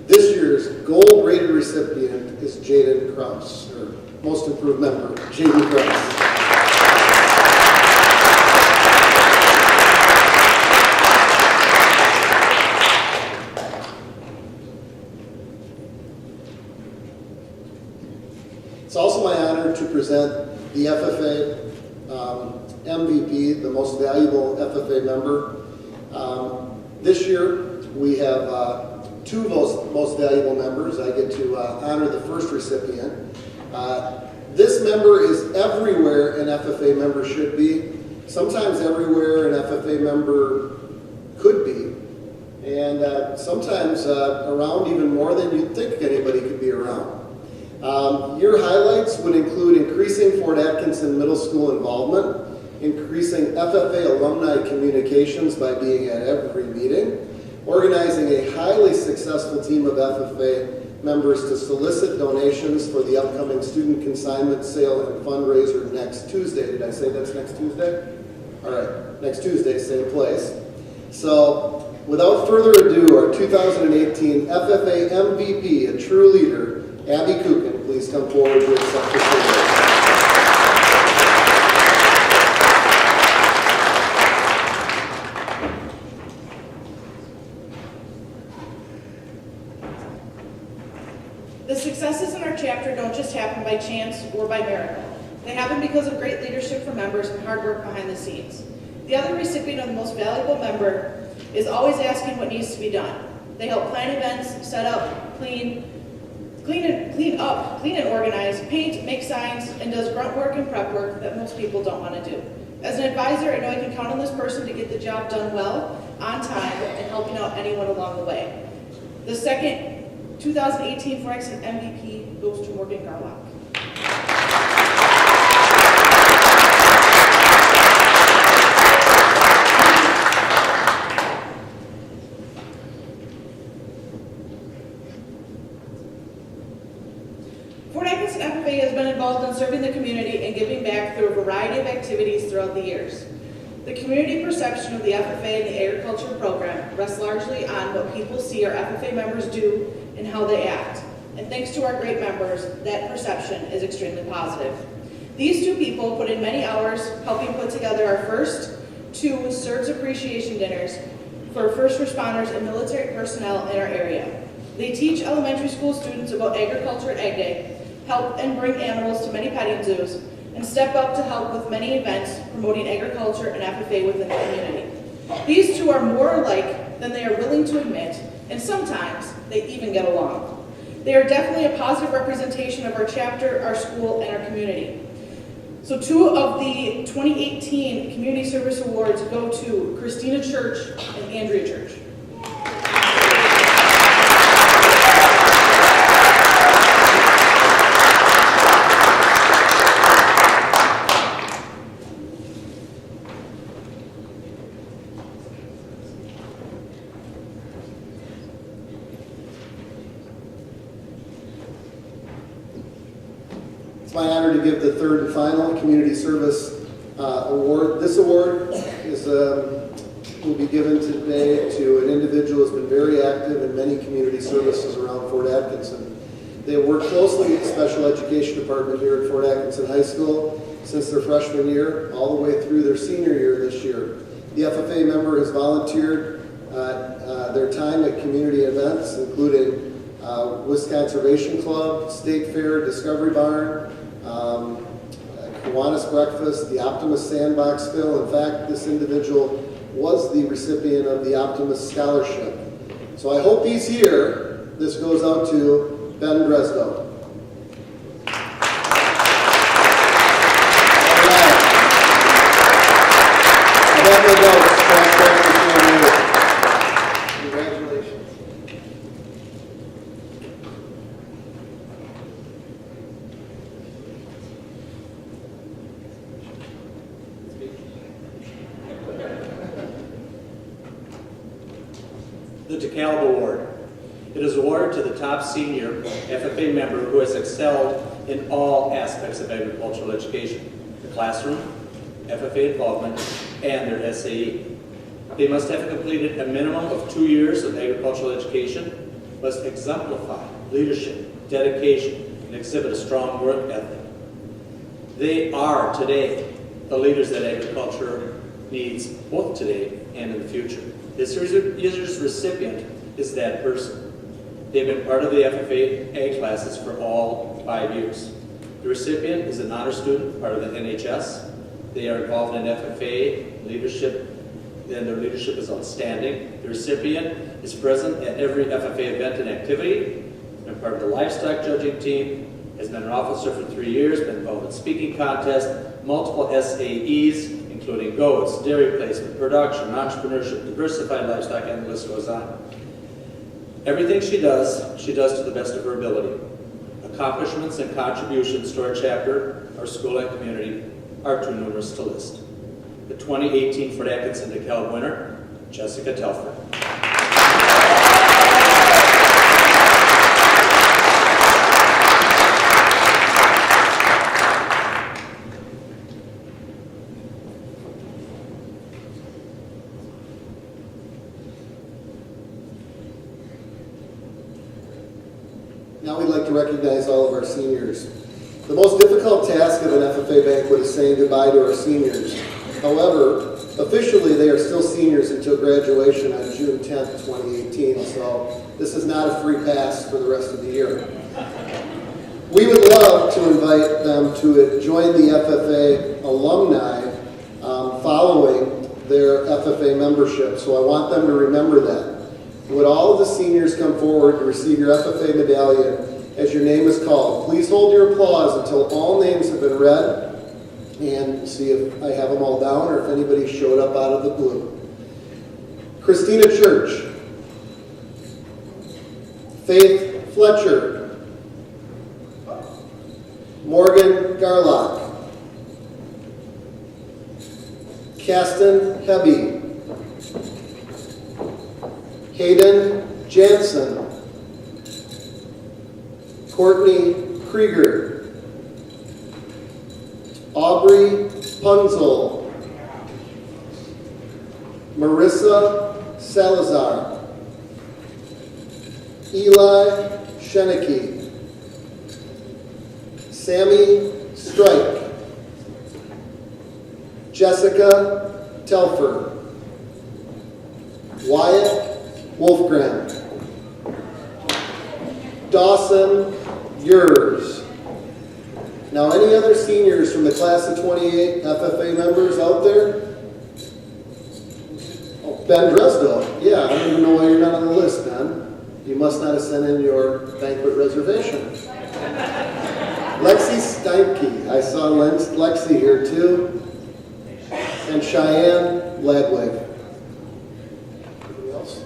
This year's gold-rated recipient is Jaden Krause, or Most Improved Member, Jaden Krause. It's also my honor to present the FFA MVP, the most valuable FFA member. This year, we have 2 most valuable members. I get to honor the first recipient. This member is everywhere an FFA member should be, sometimes everywhere an FFA member could be, and sometimes around even more than you'd think anybody could be around. Your highlights would include increasing Fort Atkinson Middle School involvement, increasing FFA alumni communications by being at every meeting, organizing a highly successful team of FFA members to solicit donations for the upcoming student consignment sale and fundraiser next Tuesday. Did I say that's next Tuesday? All right, next Tuesday, same place. So, without further ado, our 2018 FFA MVP, a true leader, Abby Kukin, please come forward to accept the award. The successes in our chapter don't just happen by chance or by miracle. They happen because of great leadership from members and hard work behind the scenes. The other recipient of the most valuable member is always asking what needs to be done. They help plan events, set up, clean and organize, paint, make signs, and does grunt work and prep work that most people don't want to do. As an advisor, I know I can count on this person to get the job done well, on time, and helping out anyone along the way. The second 2018 Forex MVP goes to Morgan Garlock. FFA has been involved in serving the community and giving back through a variety of activities throughout the years. The community perception of the FFA and the agriculture program rests largely on what people see our FFA members do and how they act. And thanks to our great members, that perception is extremely positive. These 2 people put in many hours helping put together our first 2 Serves Appreciation Dinners for first responders and military personnel in our area. They teach elementary school students about agriculture at Ag Day, help and bring animals to many petting zoos, and step up to help with many events promoting agriculture and FFA within the community. These two are more alike than they are willing to admit, and sometimes they even get along. They are definitely a positive representation of our chapter, our school, and our community. So 2 of the 2018 Community Service Awards go to Christina Church and Andrea Church. It's my honor to give the third and final Community Service Award. This award will be given today to an individual who has been very active in many community services around Fort Atkinson. They have worked closely with the Special Education Department here at Fort Atkinson High School since their freshman year all the way through their senior year this year. The FFA member has volunteered their time at community events, including Wisconservation Club, State Fair, Discovery Barn, Kiwanis Breakfast, the Optimist Sandbox Fill. In fact, this individual was the recipient of the Optimist Scholarship. So I hope he's here. This goes out to Ben Dresdo. Congratulations. The DeKalb Award. It is awarded to the top senior FFA member who has excelled in all aspects of agricultural education, the classroom, FFA involvement, and their SAE. They must have completed a minimum of 2 years of agricultural education, must exemplify leadership, dedication, and exhibit a strong work ethic. They are today the leaders that agriculture needs both today and in the future. This year's recipient is that person. They've been part of the FFA A classes for all 5 years. The recipient is an honor student, part of the NHS. They are involved in FFA leadership, and their leadership is outstanding. The recipient is present at every FFA event and activity, been part of the livestock judging team, has been an officer for 3 years, been involved in speaking contests, multiple SAEs, including goats, dairy placement, production, entrepreneurship, diversified livestock, and the list goes on. Everything she does to the best of her ability. Accomplishments and contributions to our chapter, our school, and community are too numerous to list. The 2018 Fort Atkinson DeKalb winner, Jessica Telford. Now we'd like to recognize all of our seniors. The most difficult task of an FFA banquet is saying goodbye to our seniors. However, officially they are still seniors until graduation on June 10th, 2018, so this is not a free pass for the rest of the year. We would love to invite them to join the FFA alumni following their FFA membership, so I want them to remember that. Would all of the seniors come forward to receive your FFA medallion as your name is called? Please hold your applause until all names have been read and see if I have them all down or if anybody showed up out of the blue. Christina Church, Faith Fletcher, Morgan Garlock, Kasten Hebe, Hayden Jansen, Courtney Krieger, Aubrey Punzel, Marissa Salazar, Eli Sheneke, Sammy Strike, Jessica Telfer, Wyatt Wolfgram. Dawson Yurs. Now, any other seniors from the class of 28 FFA members out there? Oh, Ben Dresdo. Yeah, I don't even know why you're not on the list, Ben. You must not have sent in your banquet reservation. Lexi Steinke. I saw Lexi here too. And Cheyenne Ladwig. Anybody else?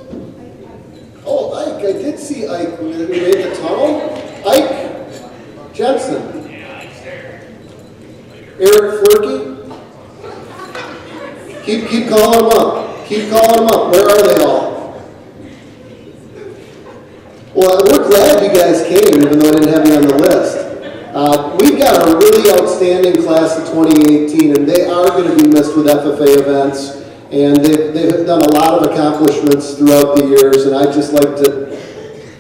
Oh, Ike. I did see Ike when we made the tunnel. Ike Jensen. Eric Flurkey. Keep calling them up. Keep calling them up. Where are they all? Well, we're glad you guys came, even though I didn't have you on the list. We've got a really outstanding class of 2018, and they are going to be missed with FFA events. And they've done a lot of accomplishments throughout the years, and I'd just like to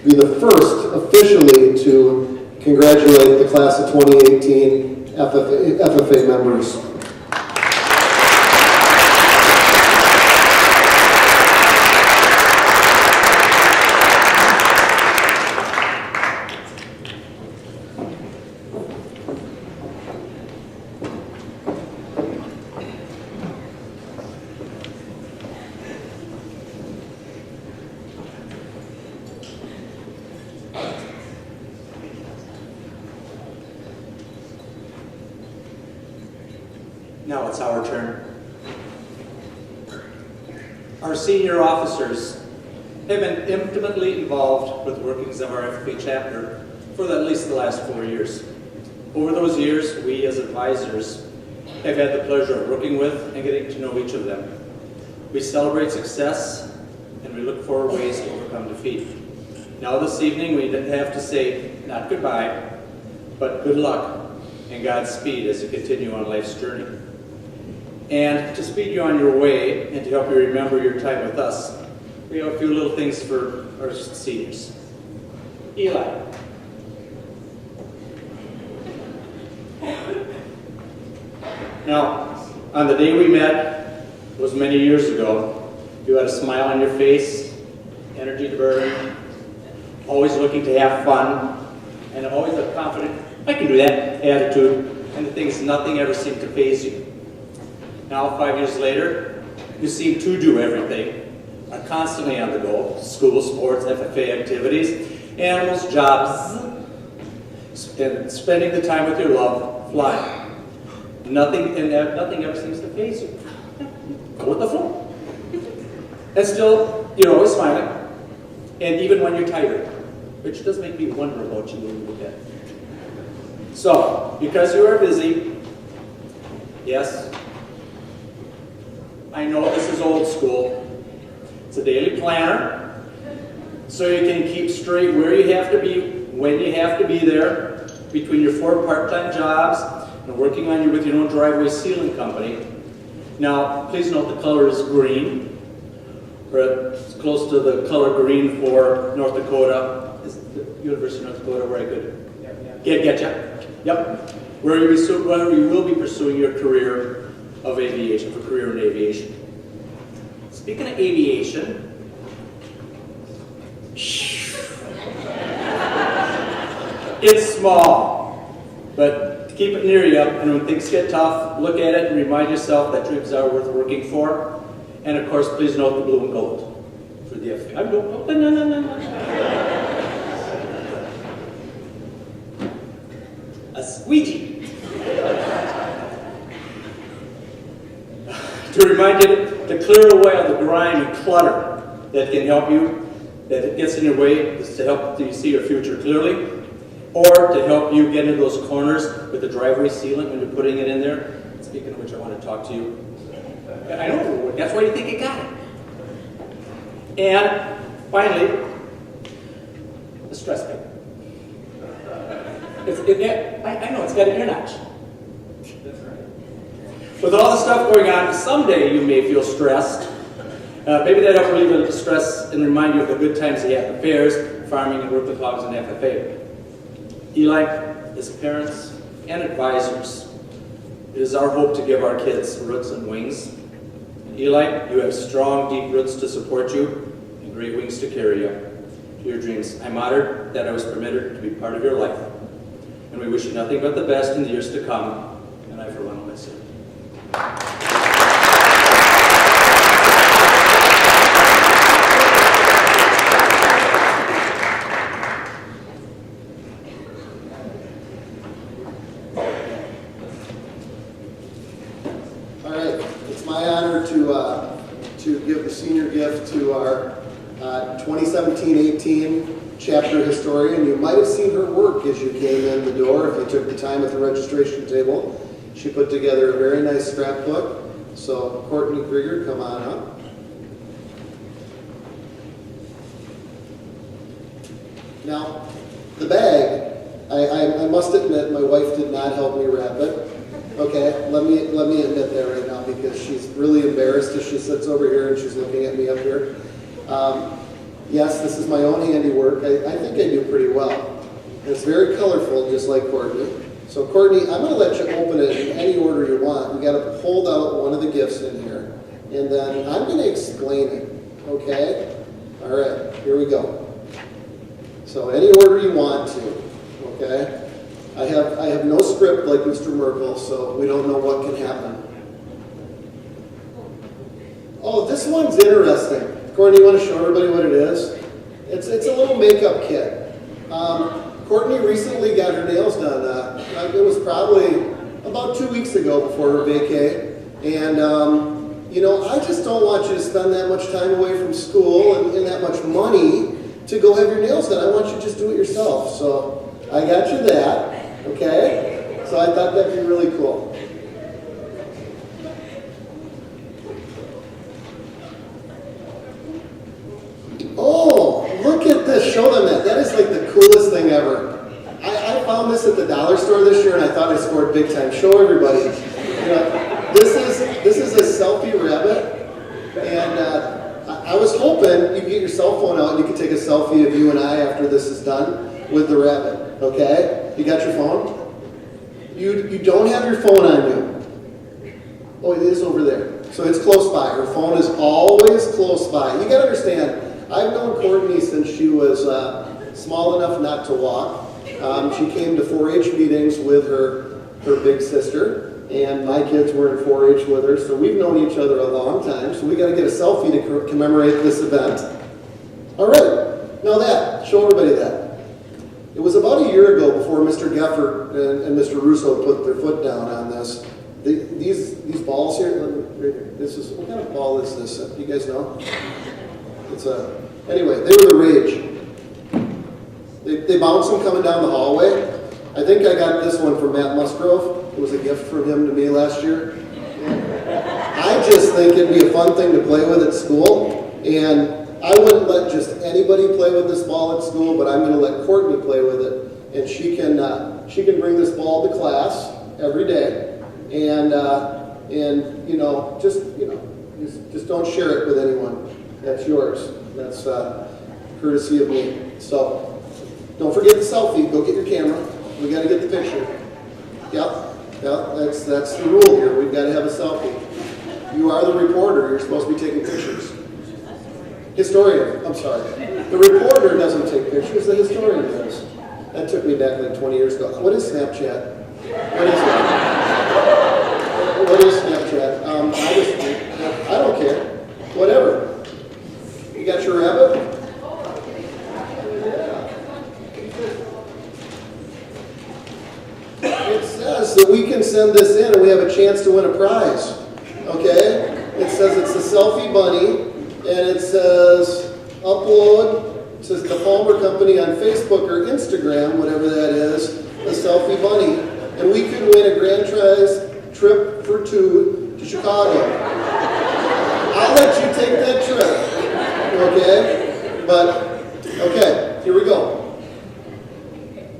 be the first officially to congratulate the class of 2018 FFA members. Now it's our turn. Our senior officers have been intimately involved with the workings of our FFA chapter for at least the last 4 years. Over those years, we as advisors have had the pleasure of working with and getting to know each of them. We celebrate success and we look for ways to overcome defeat. Now this evening we have to say not goodbye, but good luck and Godspeed as you continue on life's journey. And to speed you on your way and to help you remember your time with us, we have a few little things for our seniors. Eli. Now, on the day we met, it was many years ago, you had a smile on your face, energy to burn, always looking to have fun, and always a confident, I can do that attitude, and the thing is nothing ever seemed to faze you. Now, 5 years later, you seem to do everything, are constantly on the go, school, sports, FFA activities, animals, jobs, and spending the time with your love, flying. Nothing ever seems to faze you. Go with the flow. And still, you're always smiling, and even when you're tired, which does make me wonder about you a little bit. So, because you are busy, yes, I know this is old school. It's a daily planner, so you can keep straight where you have to be, when you have to be there, between your 4 part-time jobs and working on you with your own driveway sealing company. Now, please note the color is green, or it's close to the color green for North Dakota. Is the University of North Dakota where I could get you? Yep. Where you will be pursuing your career of aviation, for career in aviation. Speaking of aviation, it's small, but keep it near you, and when things get tough, look at it and remind yourself that dreams are worth working for. And of course, please note the blue and gold for the FFA. No. A squeegee. To remind you to clear away all the grime and clutter that can help you, that it gets in your way, is to help you see your future clearly, or to help you get into those corners with the driveway sealant when you're putting it in there. Speaking of which, I want to talk to you. I know, that's why you think you got it. And finally, the stress pick. I know, it's got an ear notch. That's right. With all the stuff going on, someday you may feel stressed. Maybe that help relieve the stress and remind you of the good times you had at the fairs, farming, and work with hogs and FFA. Eli, as parents and advisors, it is our hope to give our kids roots and wings Eli, you have strong, deep roots to support you and great wings to carry you to your dreams. I'm honored that I was permitted to be part of your life. And we wish you nothing but the best in the years to come. And I, for one, will miss you. All right, it's my honor to give the senior gift to our 2017-18 chapter historian. You might have seen her work as you came in the door if you took the time at the registration table. She put together a very nice scrapbook. So Courtney Krieger, come on up. Now, the bag, I must admit my wife did not help me wrap it. Okay, let me admit that right now because she's really embarrassed as she sits over here and she's looking at me up here. Yes, this is my own handiwork. I think I do pretty well. It's very colorful, just like Courtney. So Courtney, I'm going to let you open it in any order you want. We got to hold out one of the gifts in here, and then I'm going to explain it. Okay? All right, here we go. So any order you want to. Okay? I have no script like Mr. Merkel, so we don't know what can happen. Oh, this one's interesting. Courtney, you want to show everybody what it is? It's a little makeup kit. Courtney recently got her nails done. It was probably about 2 weeks ago before her vacay. And, you know, I just don't want you to spend that much time away from school and that much money to go have your nails done. I want you to just do it yourself. So I got you that, okay? So I thought that'd be really cool. Oh, look at this. Show them that. That is like the coolest thing ever. I found this at the dollar store this year and I thought I scored big time. Show everybody. You know, this is a selfie rabbit. And I was hoping you could get your cell phone out and you could take a selfie of you and I after this is done with the rabbit. Okay? You got your phone? You don't have your phone on you. Oh, it is over there. So it's close by. Her phone is always close by. You got to understand, I've known Courtney since she was small enough not to walk. She came to 4-H meetings with her big sister, and my kids were in 4-H with her, so we've known each other a long time, so we got to get a selfie to commemorate this event. All right, now that, show everybody that. It was about a year ago before Mr. Geffert and Mr. Russo put their foot down on this. These balls here, this is, what kind of ball is this? Do you guys know? It's anyway, they were the rage. They bounced them coming down the hallway. I think I got this one from Matt Musgrove. It was a gift from him to me last year. I just think it'd be a fun thing to play with at school, and I wouldn't let just anybody play with this ball at school, but I'm going to let Courtney play with it, and she can bring this ball to class every day, and just don't share it with anyone. That's yours. That's courtesy of me. So don't forget the selfie. Go get your camera. We got to get the picture. Yep. That's the rule here. We've got to have a selfie. You are the reporter. You're supposed to be taking pictures. Historian. I'm sorry. The reporter doesn't take pictures. The historian does. That took me back like 20 years ago. What is Snapchat? What is that? What is Snapchat? I don't care. Whatever. You got your rabbit? It says that we can send this in and we have a chance to win a prize. Okay? It says it's a selfie bunny, and it says upload to the Palmer Company on Facebook or Instagram, whatever that is, a selfie bunny. And we could win a grand prize trip for 2 to Chicago. I'll let you take that trip. Okay? But, okay, here we go.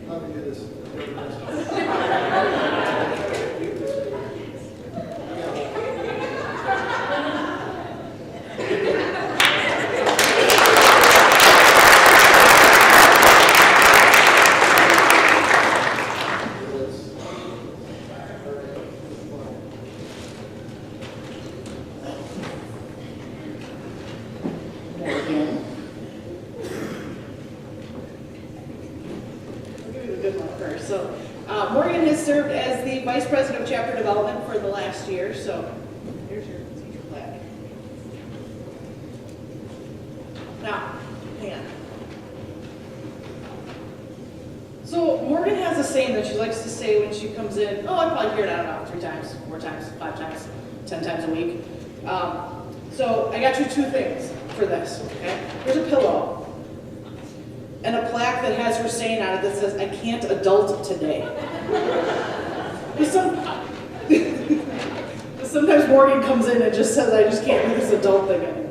How do we do this? So Morgan has served as the Vice President of Chapter Development for the last year. So here's your teacher plaque. Now, hang on. So Morgan has a saying that she likes to say when she comes in. Oh, I probably hear it, I don't know, 3 times, 4 times, 5 times, 10 times a week. So I got you 2 things for this, okay? Here's a pillow and a plaque that has her saying on it that says, "I can't adult today." Sometimes Morgan comes in and just says, "I just can't do this adult thing anymore."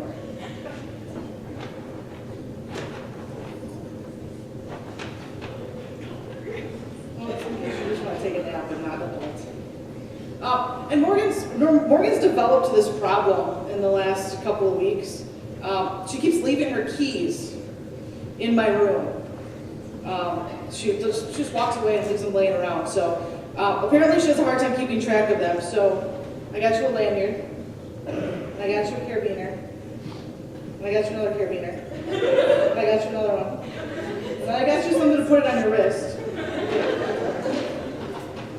And Morgan's developed this problem in the last couple of weeks. She keeps leaving her keys in my room. She just walks away and leaves them laying around. So apparently she has a hard time keeping track of them. So I got you a lanyard. And I got you a carabiner. And I got you another carabiner. And I got you another one. And I got you something to put it on your wrist.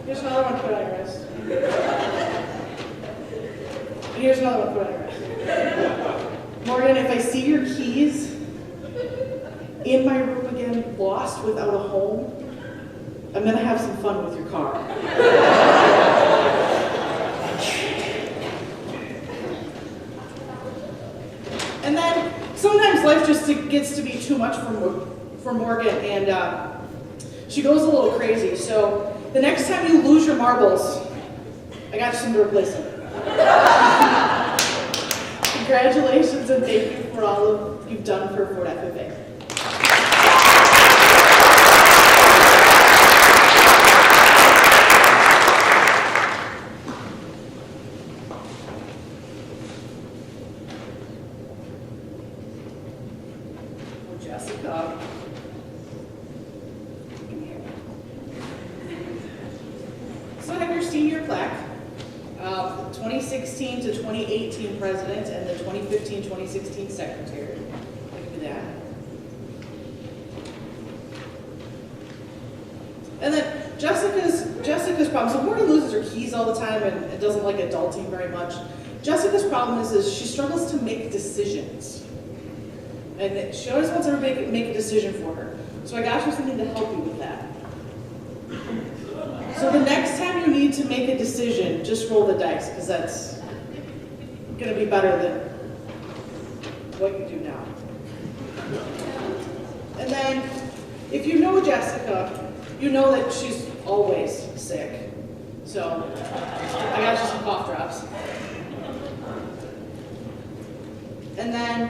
Here's another one to put on your wrist. And here's another one to put on your wrist. Morgan, if I see your keys in my room again, lost without a home, I'm gonna have some fun with your car. And then sometimes life just gets to be too much for Morgan, and she goes a little crazy. So the next time you lose your marbles, I got you some to replace them. Congratulations and thank you for all you've done for Fort FFA. Jessica. So I have your senior plaque, 2016 to 2018 president and the 2015-2016 secretary. Look at that. And then Jessica's problem. So Morgan loses her keys all the time and doesn't like adulting very much. Jessica's problem is she struggles to make decisions. And she always wants everybody to make a decision for her. So I got you something to help you with that. So the next time you need to make a decision, just roll the dice, because that's going to be better than what you do now. And then, if you know Jessica, you know that she's always sick. So I got you some cough drops. And then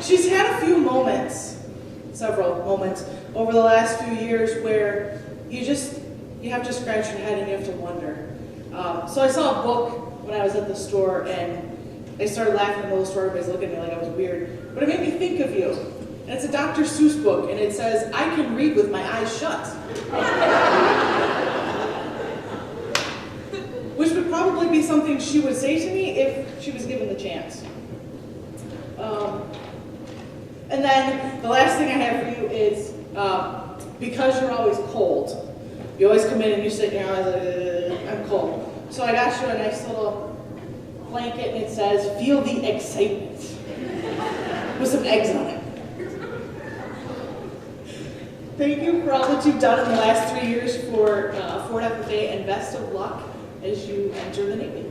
she's had a few moments, several moments, over the last few years where you have to scratch your head and you have to wonder. So I saw a book when I was at the store and I started laughing in the middle of the store. Everybody's looking at me like I was weird. But it made me think of you. And it's a Dr. Seuss book and it says, "I can read with my eyes shut." Which would probably be something she would say to me if she was given the chance. And then the last thing I have for you is, because you're always cold, you always come in and you sit in your eyes like, "I'm cold." So I got you a nice little blanket and it says, "Feel the excitement," with some eggs on it. Thank you for all that you've done in the last 3 years for Fort FFA, and best of luck as you enter the Navy.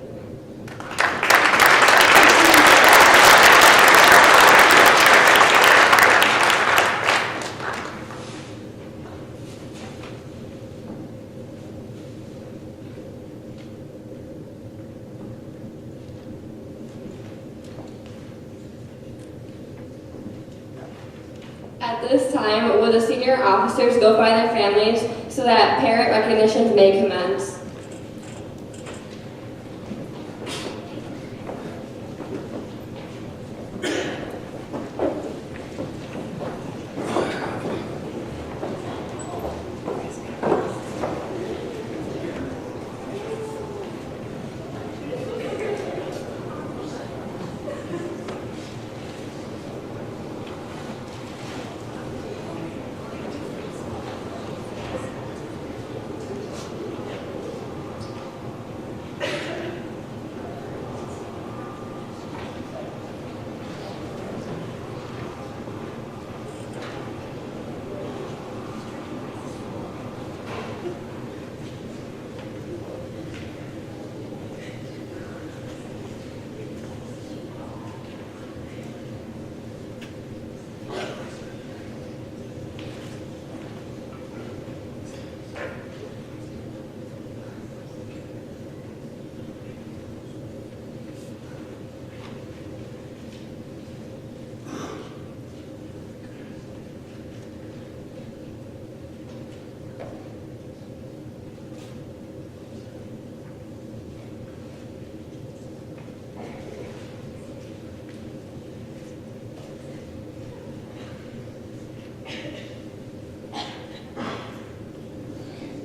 At this time, will the senior officers go find their families so that parent recognitions may commence?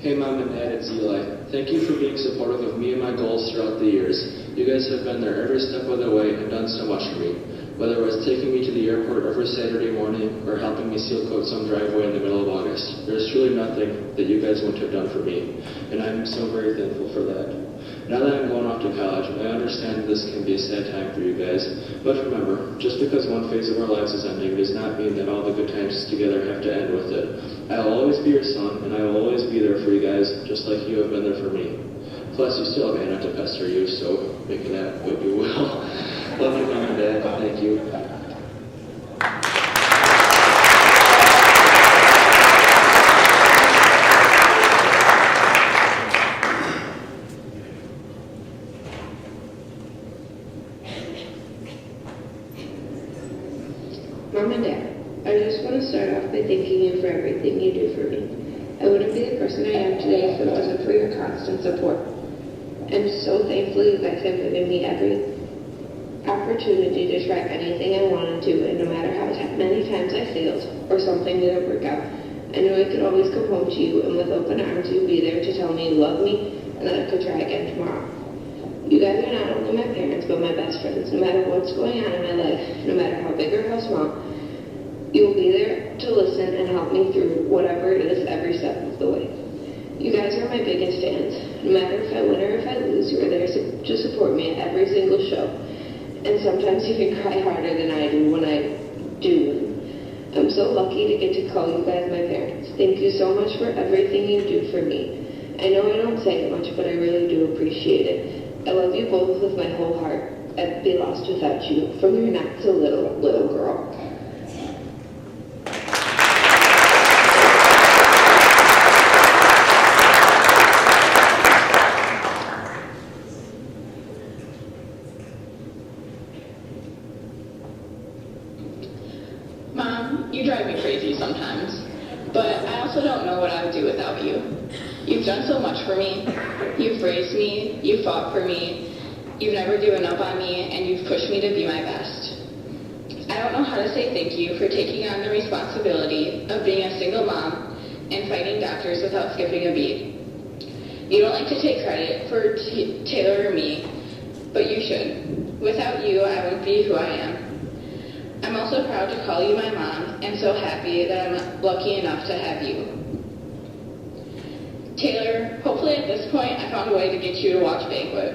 Hey Mom and Dad, it's Eli. Thank you for being supportive of me and my goals throughout the years. You guys have been there every step of the way and done so much for me. Whether it was taking me to the airport every Saturday morning or helping me seal coat some driveway in the middle of August. There's truly nothing that you guys wouldn't have done for me, and I'm so very thankful for that. Now that I'm going off to college, I understand this can be a sad time for you guys, but remember, just because one phase of our lives is ending does not mean that all the good times together have to end with it. I will always be your son, and I will always be there for you guys, just like you have been there for me. Plus, you still have Anna to pester you, so make that what you will. Love you, Mom and Dad. Thank you. Mom and Dad, I just want to start off by thanking you for everything you do for me. I wouldn't be the person I am today if it wasn't for your constant support. I'm so thankful you guys have given me every opportunity to try anything I wanted to, and no matter how many times I failed or something didn't work out, I knew I could always come home to you, and with open arms you'd be there to tell me you love me and that I could try again tomorrow. You guys are not only my parents, but my best friends. No matter what's going on in my life, no matter how big or how small, you will be there to listen and help me through whatever it is every step of the way. You guys are my biggest fans. No matter if I win or if I lose, you are there to support me at every single show. And sometimes you can cry harder than I do when I do win. I'm so lucky to get to call you guys my parents. Thank you so much for everything you do for me. I know I don't say it much, but I really do appreciate it. I love you both with my whole heart. I'd be lost without you, from your not so little girl. Mom, you drive me crazy sometimes, but I also don't know what I would do without you. You've done so much for me. You've raised me, you've fought for me, you've never given up on me, and you've pushed me to be my best. I don't know how to say thank you for taking on the responsibility of being a single mom and fighting doctors without skipping a beat. You don't like to take credit for Taylor or me, but you should. Without you, I wouldn't be who I am. I'm also proud to call you my mom, and so happy that I'm lucky enough to have you. Taylor, hopefully at this point I found a way to get you to watch Banquet.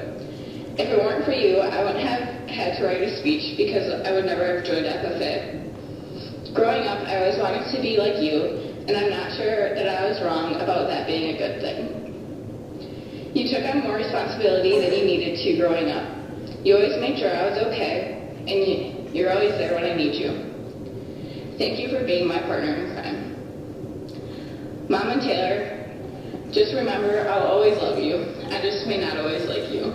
If it weren't for you, I wouldn't have had to write a speech because I would never have joined FFA. Growing up, I always wanted to be like you, and I'm not sure that I was wrong about that being a good thing. You took on more responsibility than you needed to growing up. You always made sure I was okay, and you're always there when I need you. Thank you for being my partner in crime. Mom and Taylor, just remember I'll always love you. I just may not always like you.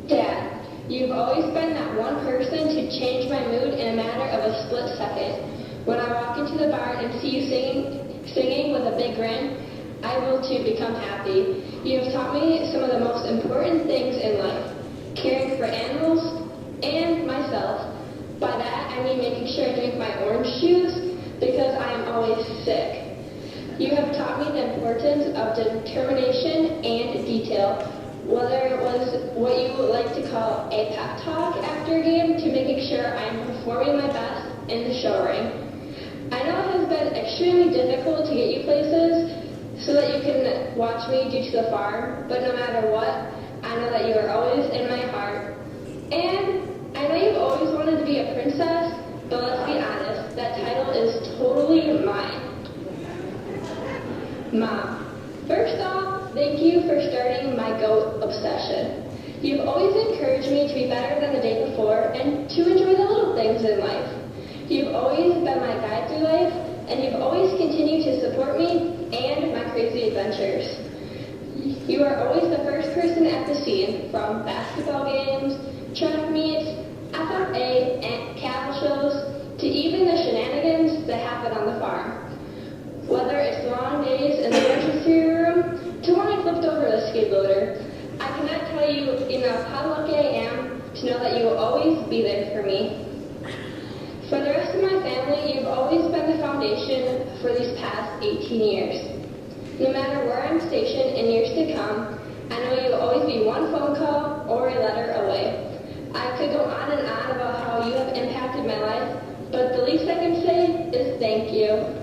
Dad, you've always been that one person to change my mood in a matter of a split second. When I walk into the bar and see you singing with a big grin, I will too become happy. You have taught me some of the most important things in life, caring for animals and myself. By that, I mean making sure I drink my orange juice because I am always sick. You have taught me the importance of determination and detail, whether it was what you would like to call a pep talk after a game to making sure I am performing my best in the show ring. I know it has been extremely difficult to get you places so that you can watch me due to the farm, but no matter what, I know that you are always in my heart. And I know you've always wanted to be a princess, but let's be honest, that title is totally mine. Mom, first off, thank you for starting my goat obsession. You've always encouraged me to be better than the day before and to enjoy the little things in life. You've always been my guide through life, and you've always continued to support me and my crazy adventures. You are always the first person at the scene, from basketball games, track meets, FFA, and cattle shows, to even the shenanigans that happen on the farm. Whether it's long days in the emergency room, to when I flipped over the skid loader, I to know that you will always be there for me. For the rest of my family, you've always been the foundation for these past 18 years. No matter where I'm stationed in years to come, I know you'll always be one phone call or a letter away. I could go on and on about how you have impacted my life, but the least I can say is thank you.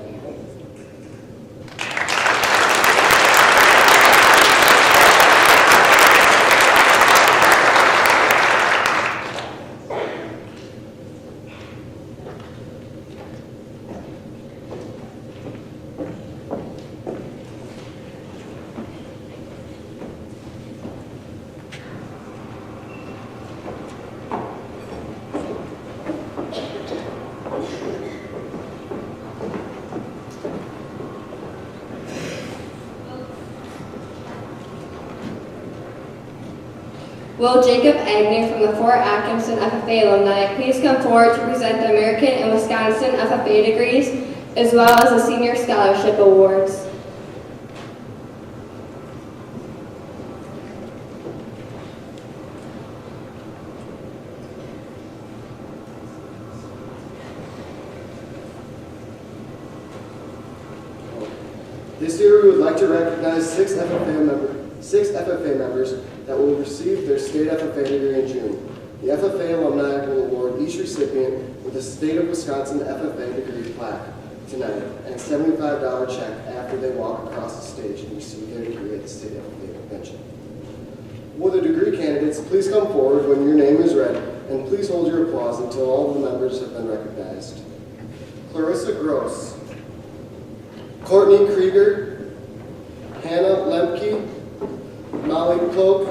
Will Jacob Agnew from the Fort Atkinson FFA alumni please come forward to present the American and Wisconsin FFA degrees, as well as the Senior Scholarship Awards. This year we would like to recognize six FFA members that will receive their state FFA degree in June. The FFA alumni will award each recipient with a State of Wisconsin FFA degree plaque tonight and a $75 check after they walk across the stage and receive their degree at the state FFA convention. Will the degree candidates please come forward when your name is read, and please hold your applause until all the members have been recognized. Clarissa Gross, Courtney Krieger, Hannah Lemke, Molly Polk,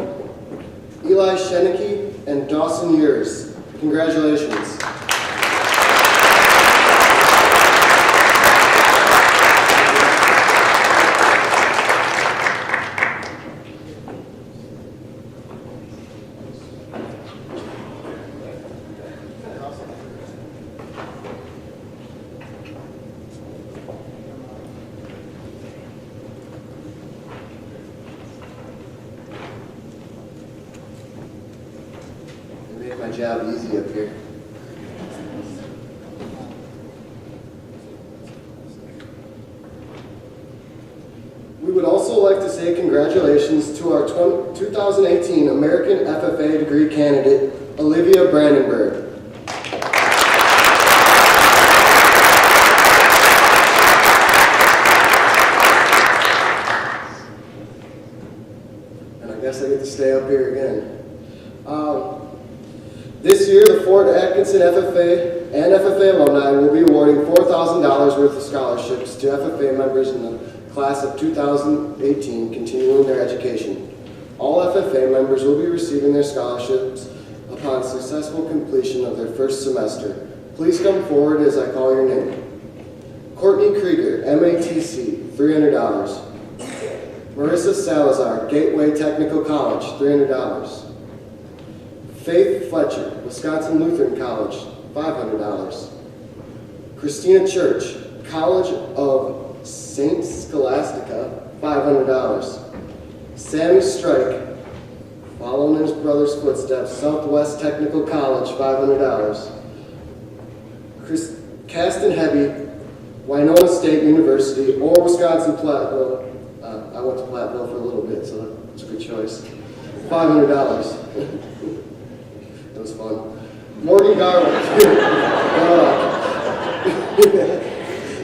Eli Shenicke, and Dawson Years. Congratulations. My job easy up here. We would also like to say congratulations to our 2018 American FFA degree candidate, Olivia Brandenburg. And I guess I get to stay up here again. This year, the Fort Atkinson FFA and FFA alumni will be awarding $4,000 worth of scholarships to FFA members in the class of 2018 continuing their education. All FFA members will be receiving their scholarships upon successful completion of their first semester. Please come forward as I call your name. Courtney Krieger, MATC, $300. Marissa Salazar, Gateway Technical College, $300. Faith Fletcher, Wisconsin Lutheran College, $500. Christina Church, College of St. Scholastica, $500. Sammy Strike, following his brother's footsteps, Southwest Technical College, $500. Caston Hebby, Winona State University, or Wisconsin Platteville. I went to Platteville for a little bit, so that's a good choice. $500. It was fun. Morgan Garland,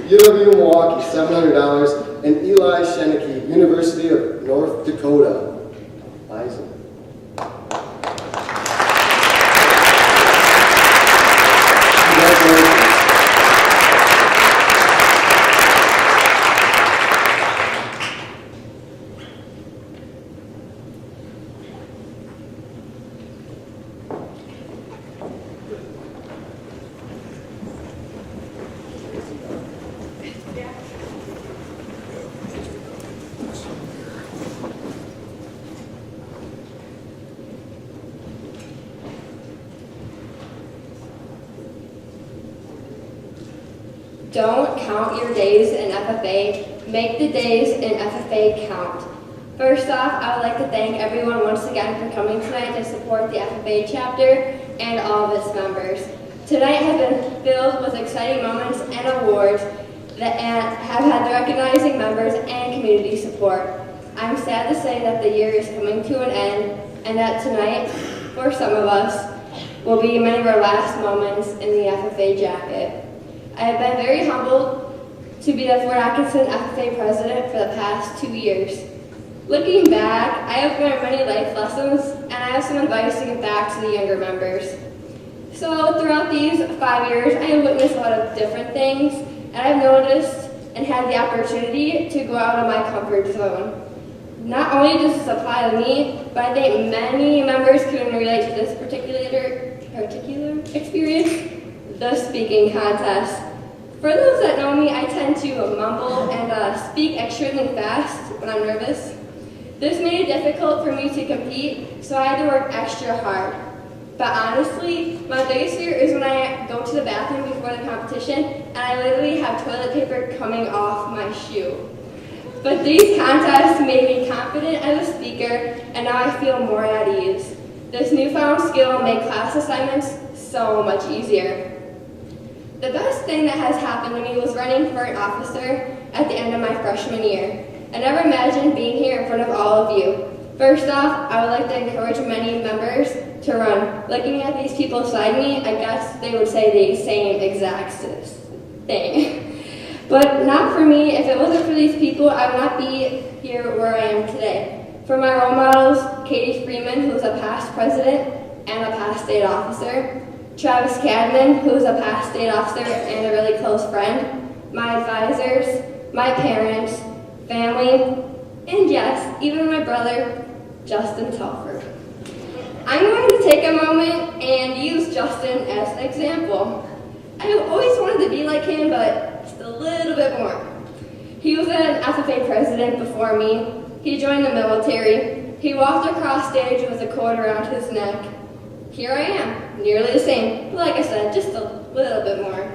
UW Milwaukee, $700, and Eli Shenicke, University of North Dakota, Bison. Congratulations. Don't count your days in FFA, make the days in FFA count. First off, I would like to thank everyone once again for coming tonight to support the FFA chapter. and all of its members. Tonight has been filled with exciting moments and awards that have had the recognizing members and community support. I'm sad to say that the year is coming to an end and that tonight, for some of us, will be many of our last moments in the FFA jacket. I have been very humbled to be the Fort Atkinson FFA president for the past 2 years. Looking back, I have learned many life lessons and I have some advice to give back to the younger members. So throughout these 5 years, I have witnessed a lot of different things and I've noticed and had the opportunity to go out of my comfort zone. Not only does this apply to me, but I think many members can relate to this particular experience, the speaking contest. For those that know me, I tend to mumble and speak extremely fast when I'm nervous. This made it difficult for me to compete, so I had to work extra hard. But honestly, my biggest fear is when I go to the bathroom before the competition and I literally have toilet paper coming off my shoe. But these contests made me confident as a speaker, and now I feel more at ease. This newfound skill made class assignments so much easier. The best thing that has happened to me was running for an officer at the end of my freshman year. I never imagined being here in front of all of you. First off, I would like to encourage many members to run. Looking at these people beside me, I guess they would say the same exact thing. But not for me. If it wasn't for these people, I would not be here where I am today. For my role models, Katie Freeman, who is a past president and a past state officer, Travis Cadman, who is a past state officer and a really close friend, my advisors, my parents, family, and yes, even my brother, Justin Telford. I'm going to take a moment and use Justin as an example. I always wanted to be like him, but just a little bit more. He was an FFA president before me. He joined the military. He walked across stage with a cord around his neck. Here I am, nearly the same, but like I said, just a little bit more.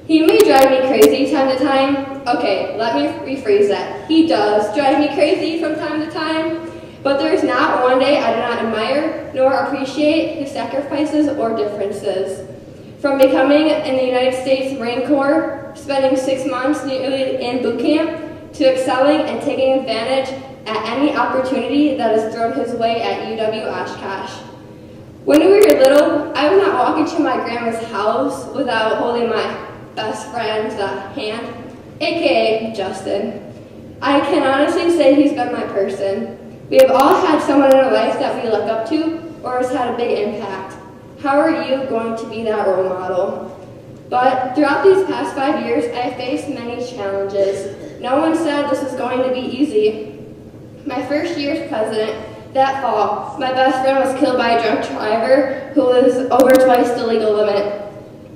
He may drive me crazy time to time. Okay, let me rephrase that. He does drive me crazy from time to time, but there is not one day I do not admire nor appreciate his sacrifices or differences. From becoming in the United States Marine Corps, spending 6 months nearly in boot camp, to excelling and taking advantage at any opportunity that is thrown his way at UW Oshkosh. When we were little, I would not walk into my grandma's house without holding my best friend's hand, aka Justin. I can honestly say he's been my person. We have all had someone in our life that we look up to or has had a big impact. How are you going to be that role model? But throughout these past 5 years, I have faced many challenges. No one said this was going to be easy. My first year as president, that fall, my best friend was killed by a drunk driver who was over twice the legal limit.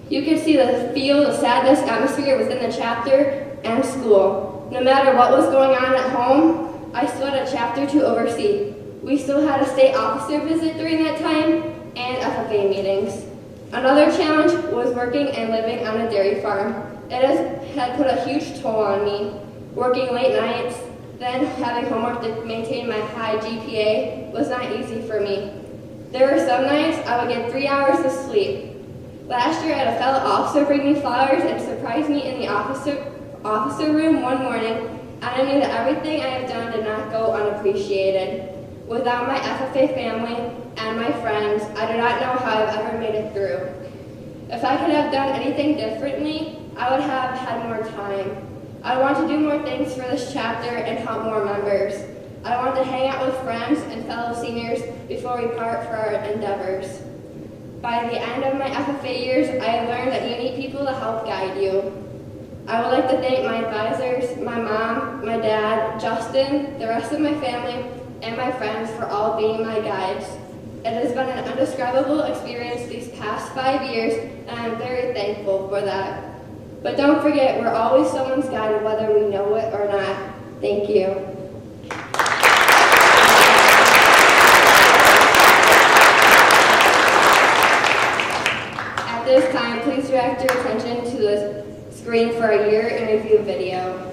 You could see the sadness atmosphere within the chapter and school. No matter what was going on at home, I still had a chapter to oversee. We still had a state officer visit during that time and FFA meetings. Another challenge was working and living on a dairy farm. It had put a huge toll on me. Working late nights, then having homework to maintain my high GPA was not easy for me. There were some nights I would get 3 hours of sleep. Last year I had a fellow officer bring me flowers and surprise me in the officer room one morning, and I knew that everything I have done did not go unappreciated. Without my FFA family and my friends, I do not know how I've ever made it through. If I could have done anything differently, I would have had more time. I want to do more things for this chapter and help more members. I want to hang out with friends and fellow seniors before we part for our endeavors. By the end of my FFA years, I have learned that you need people to help guide you. I would like to thank my advisors, my mom, my dad, Justin, the rest of my family, and my friends for all being my guides. It has been an indescribable experience these past 5 years, and I'm very thankful for that. But don't forget, we're always someone's guide whether we know it or not. Thank you. At this time, please direct your attention to the screen for a year in review video.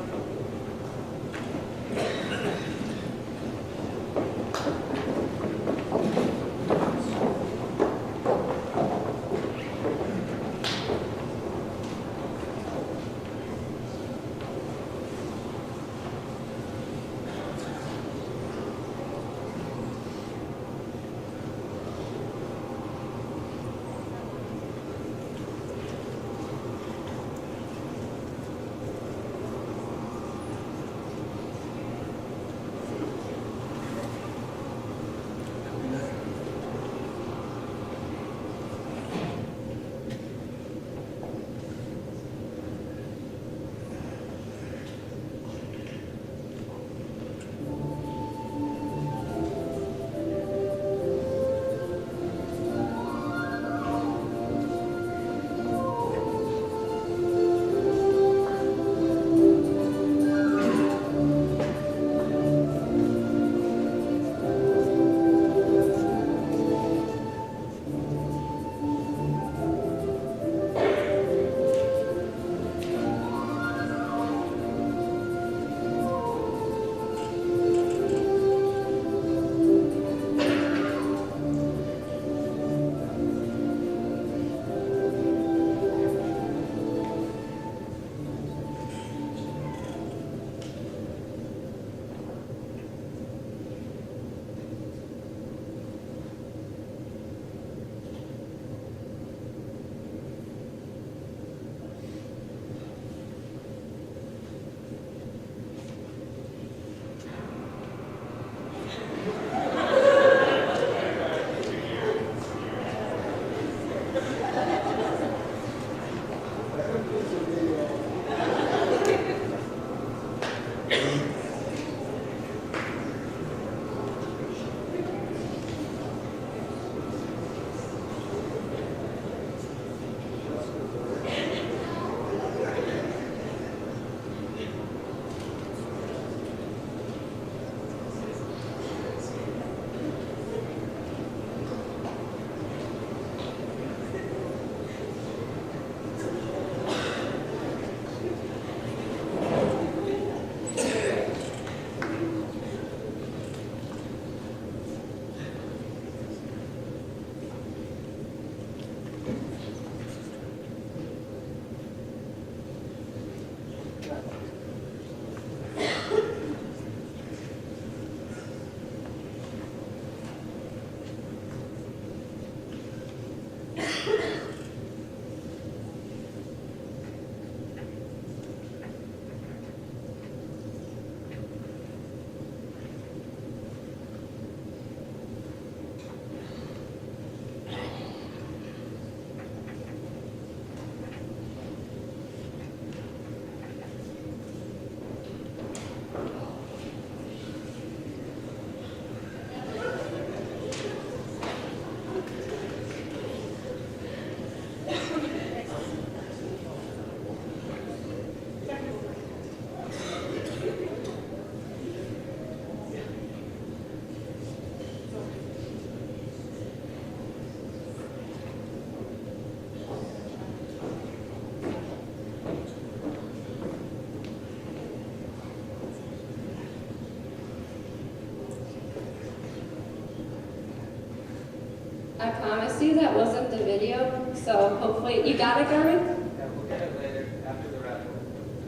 see, that wasn't the video, so hopefully, you got it, Garmin? Yeah, we'll get it later, after the raffle.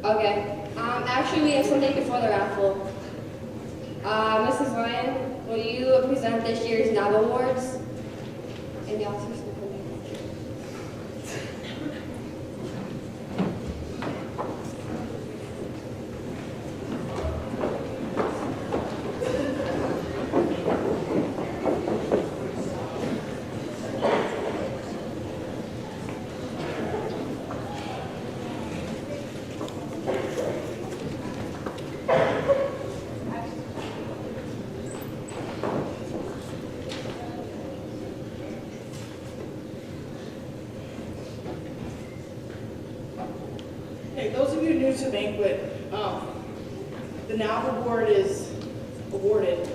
Okay. Actually, we have something before the raffle. Mrs. Ryan, will you present this year's NAB Awards? And the officers will come in. Okay, those of you new to Banquet, the NAB Award is awarded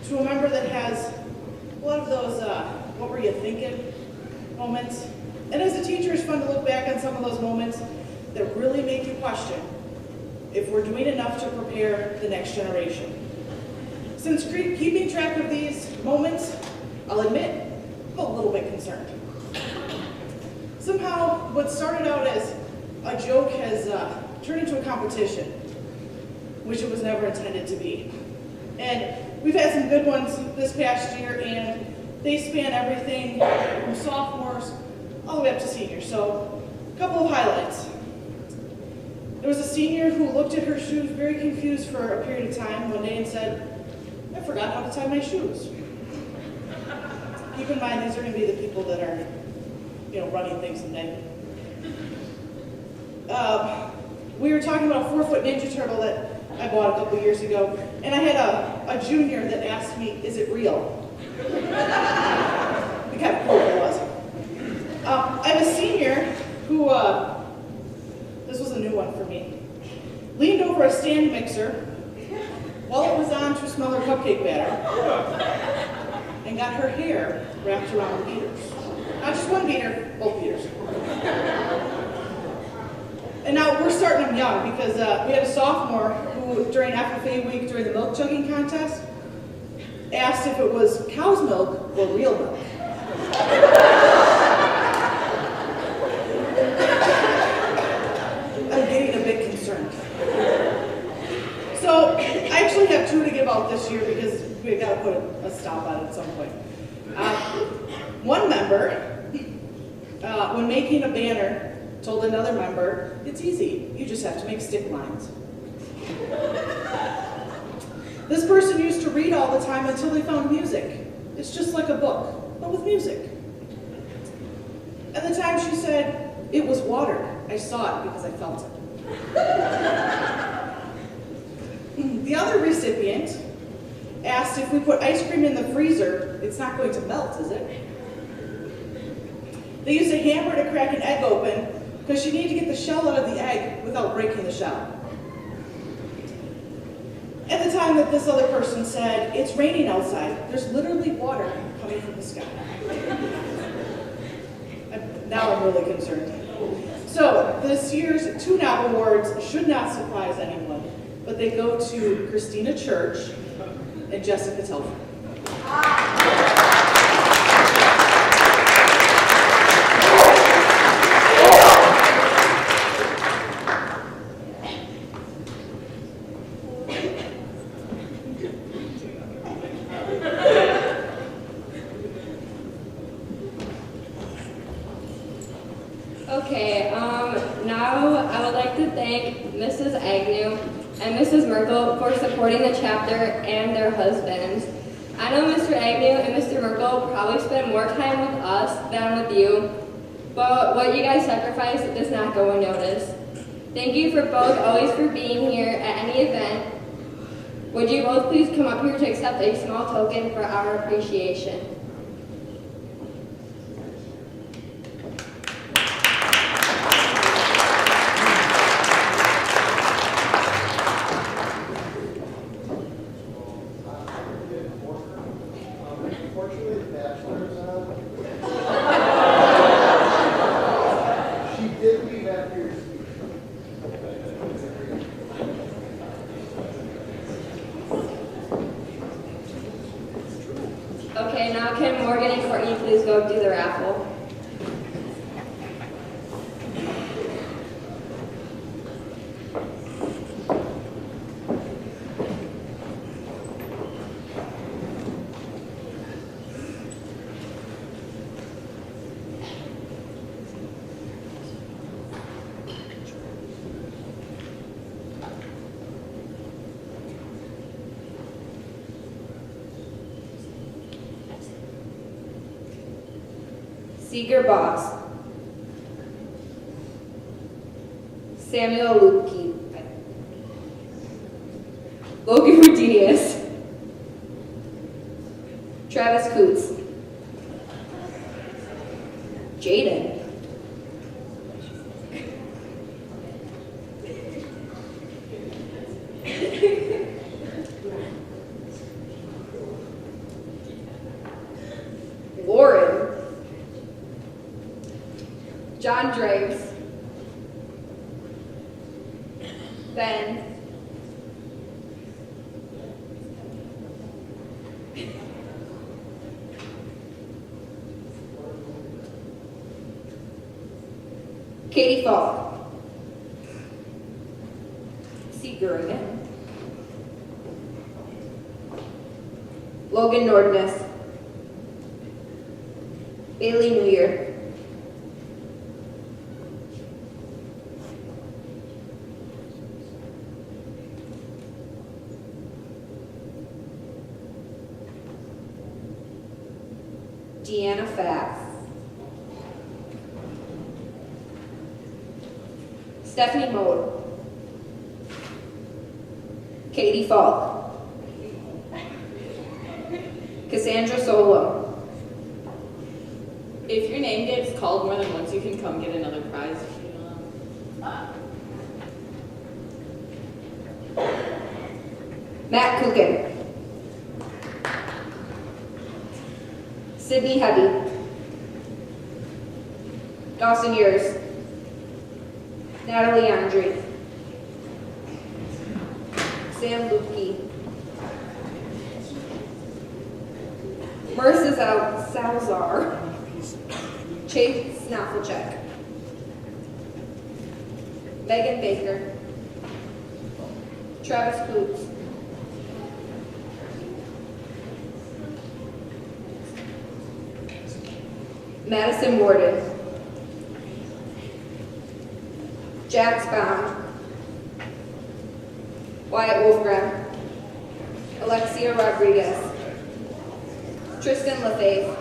to a member that has a lot of those what were you thinking moments. And as a teacher, it's fun to look back on some of those moments that really make you question if we're doing enough to prepare the next generation. Since keeping track of these moments, I'll admit, I'm a little bit concerned. Somehow, what started out as a joke has turned into a competition, which it was never intended to be. And we've had some good ones this past year, and they span everything from sophomores all the way up to seniors. So, a couple of highlights. There was a senior who looked at her shoes very confused for a period of time one day and said, "I forgot how to tie my shoes." Keep in mind, these are going to be the people that are, running things someday. We were talking about a 4-foot Ninja Turtle that I bought a couple years ago, and I had a junior that asked me, "Is it real?" Be kind of cool if it was. I have a senior who, this was a new one for me, leaned over a stand mixer while it was on to smell her cupcake batter and got her hair wrapped around beaters. Not just one beater, both beaters. And now we're starting them young because we had a sophomore who, during FFA week, during the milk chugging contest, asked if it was cow's milk or real milk. I'm getting a bit concerned. So I actually have 2 to give out this year because we've got to put a stop on it at some point. One member, when making a banner, told another member, "It's easy, you just have to make stick lines." This person used to read all the time until they found music. It's just like a book, but with music. At the time she said, "It was water. I saw it because I felt it." The other recipient asked if we put ice cream in the freezer, it's not going to melt, is it? They used a hammer to crack an egg open because she needed to get the shell out of the egg without breaking the shell. At the time that this other person said, "It's raining outside. There's literally water coming from the sky." Now I'm really concerned. So this year's 2 NAB Awards should not surprise anyone, but they go to Christina Church and Jessica Telford. Okay, now I would like to thank Mrs. Agnew and Mrs. Merkel for supporting the chapter and their husbands. I know Mr. Agnew and Mr. Merkel probably spend more time with us than with you, but what you guys sacrifice does not go unnoticed. Thank you for both always for being here at any event. Would you both please come up here to accept a small token for our appreciation? Okay, now please go do the raffle. Seeger Boss, Samuel Lupke, Logan Rodinius, Travis Coots, Jaden, Lauren, John Draves, Ben, Katie Falk, Seeger again, Logan Nordness, Bailey New Year, Deanna Pfaff, Stephanie Mode, Katie Falk, Cassandra Solo. If your name gets called more than once, you can come get another prize. Matt Coogan, Sydney Heavy, Dawson Years, Natalie Andre, Sam Lupke, Marissa Salazar, Chase Snafflecheck, Megan Baker, Travis Coots, Madison Warden, Jax Baum, Wyatt Wolfgram, Alexia Rodriguez, Tristan LaFaith,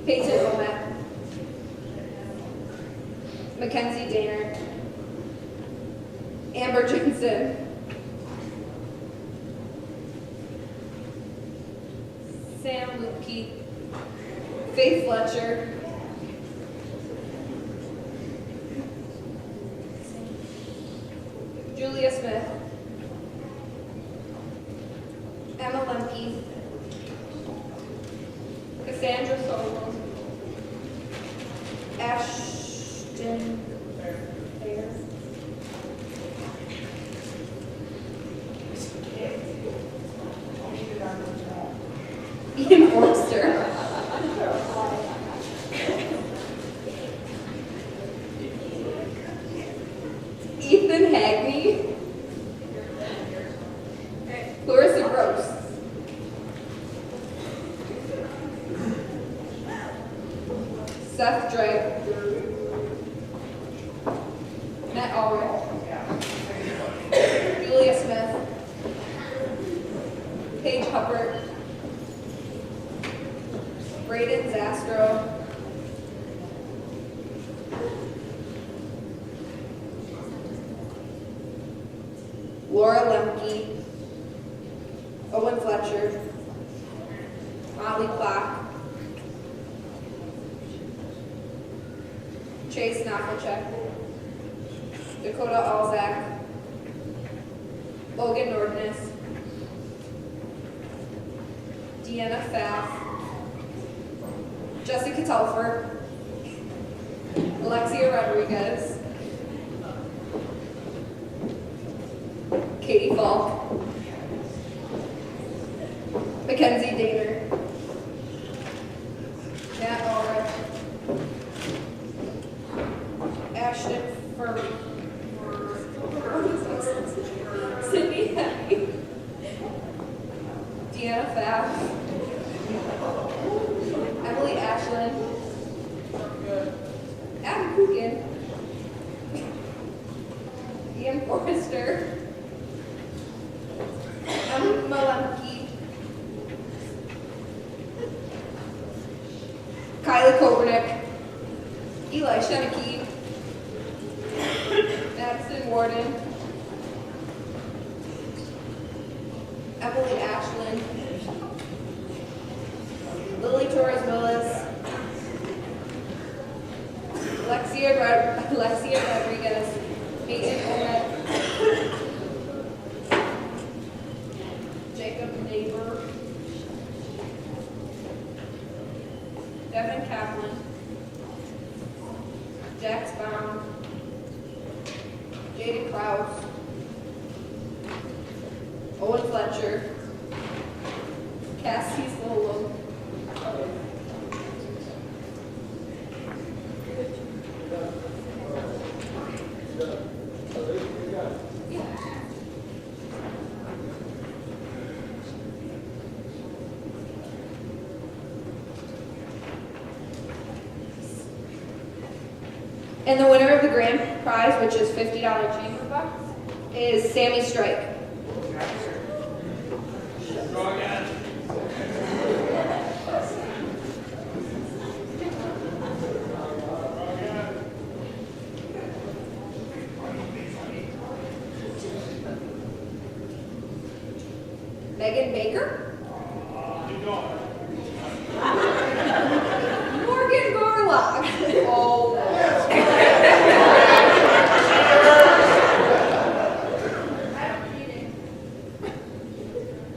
Peyton Omet, Mackenzie Daner, Amber Jensen, Sam Lupke, Faith Fletcher, Julia Smith, Emma Lemke, Cassandra Solo, Ashton Fair, Ian Forster, Ethan Hagney, Clarissa Gross, Seth Drake, Matt Allred, Julia Smith, Paige Hubbard, Braden Zastro, Laura Lemke, Owen Fletcher, Molly Clark, Chase Knaffelcheck, Dakota Alzak, Logan Nordness, Deanna Pfaff, Jessica Telfer, Alexia Rodriguez, Katie Falk, Mackenzie Daner, Ashton Sydney Henry, Deanna Pfaff, Emily Ashland, Adam Coogan, Ian Forrester, Emma Lemke, Kylie Kopernick, Eli Sheneke, Madison Warden, Emily Ashland, Lily Torres Willis, Alexia Rodriguez, Peyton Omet, Jacob Neighbor, Devin Kaplan, Jax Baum, Jaden Krause, Owen Fletcher, Cassie Slolam, and the winner of the grand prize, which is $50 chamber bucks, is Sammy Strike. Megan Baker. Morgan Garlock. Oh.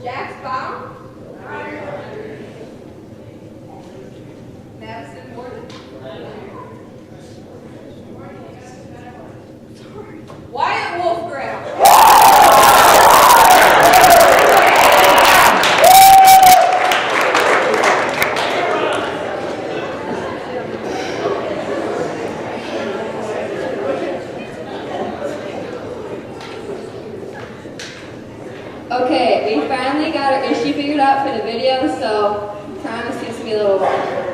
Jax Baum. Madison Warden. Wyatt Wolfgram. Okay, we finally got our issue figured out for the video, so I promise it's gonna be a little while.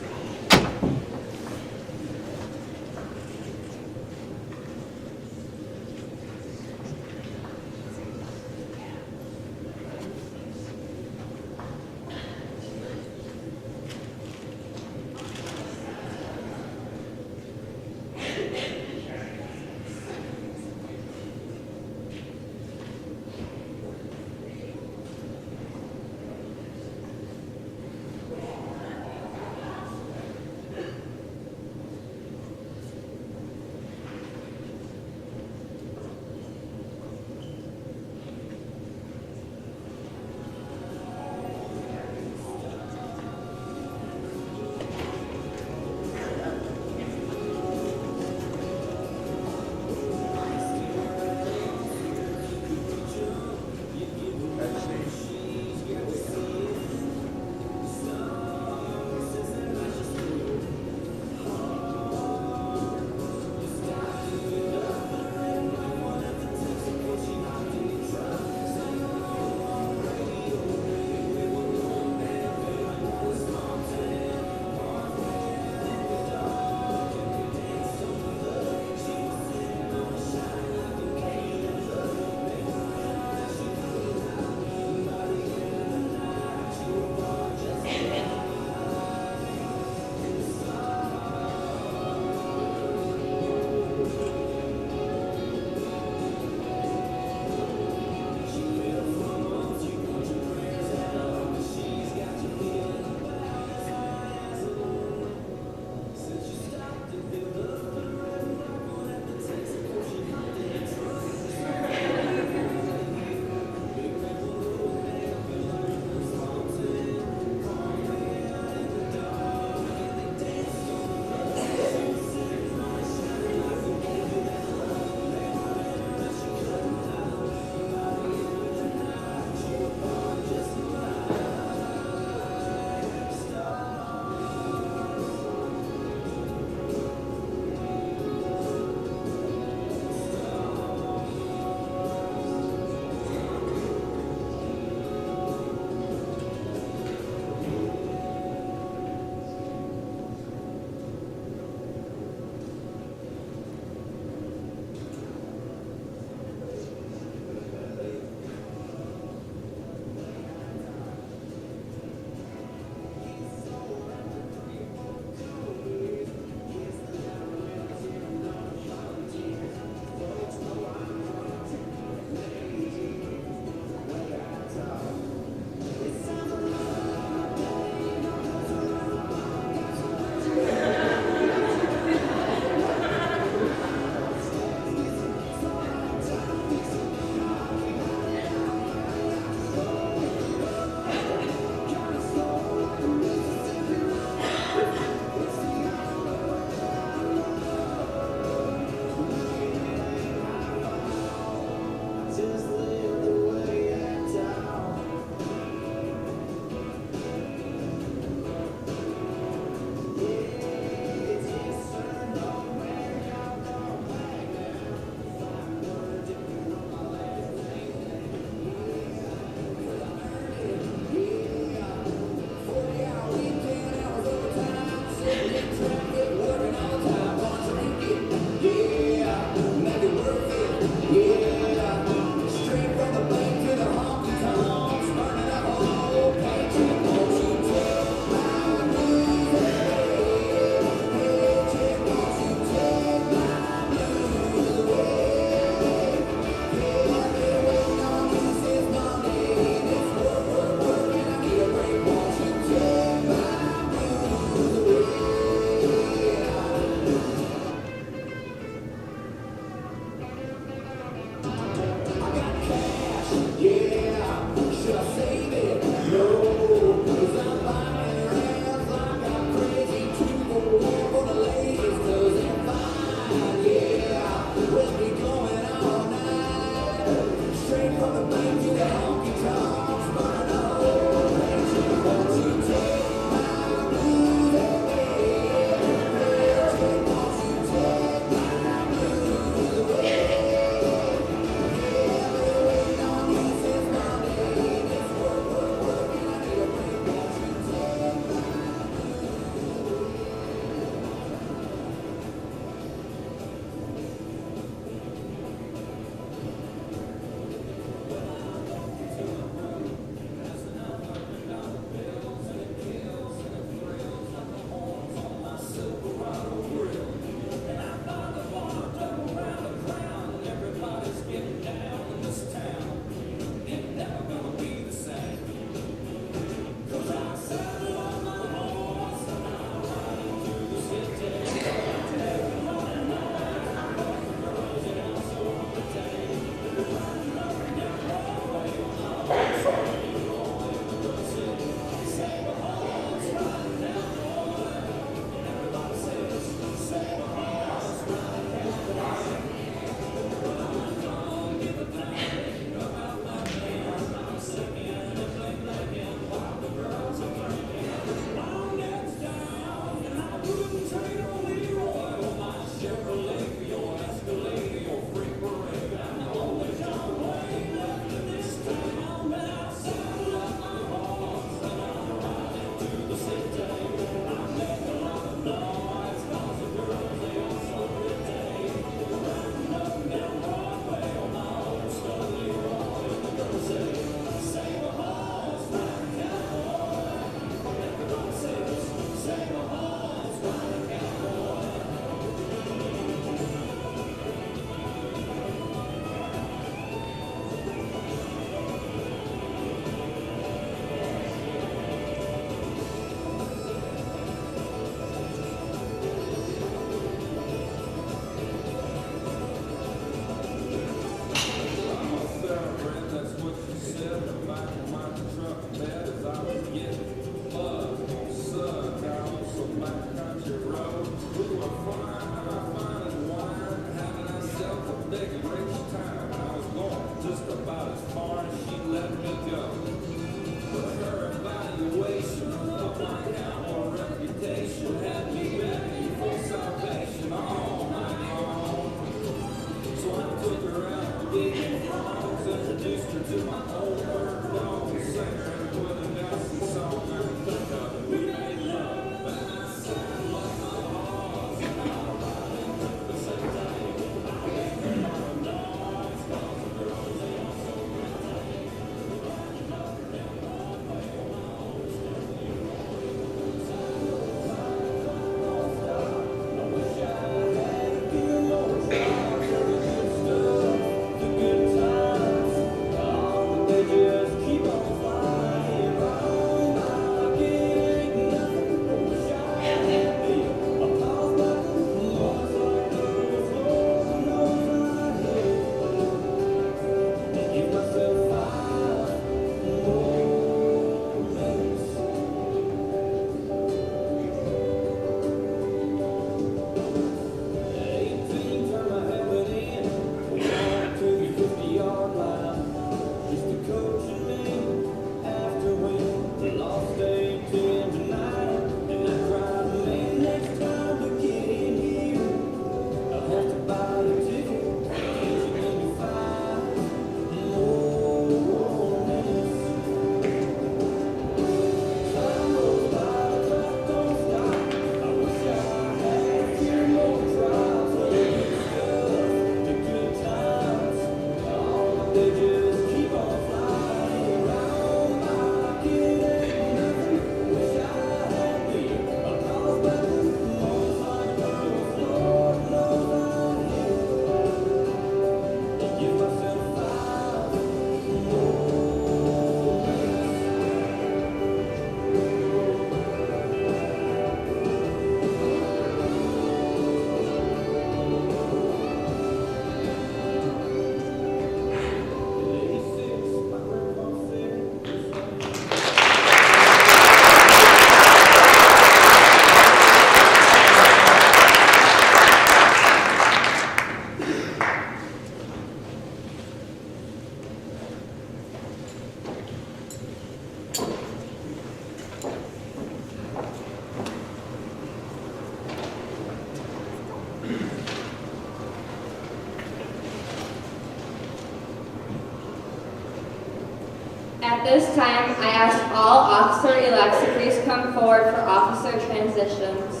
At this time, I ask all officer-elects to please come forward for officer transitions.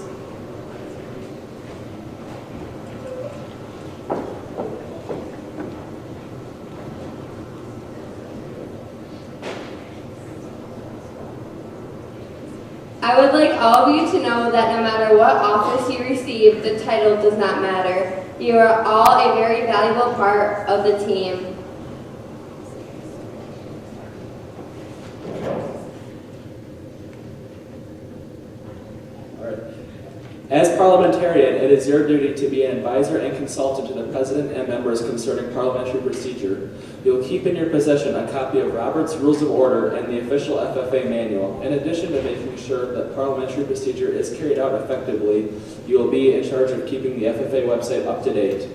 I would like all of you to know that no matter what office you receive, the title does not matter. You are all a very valuable part of the team. As parliamentarian, it is your duty to be an advisor and consultant to the President and members concerning parliamentary procedure. You will keep in your possession a copy of Robert's Rules of Order and the official FFA manual. In addition to making sure that parliamentary procedure is carried out effectively, you will be in charge of keeping the FFA website up to date.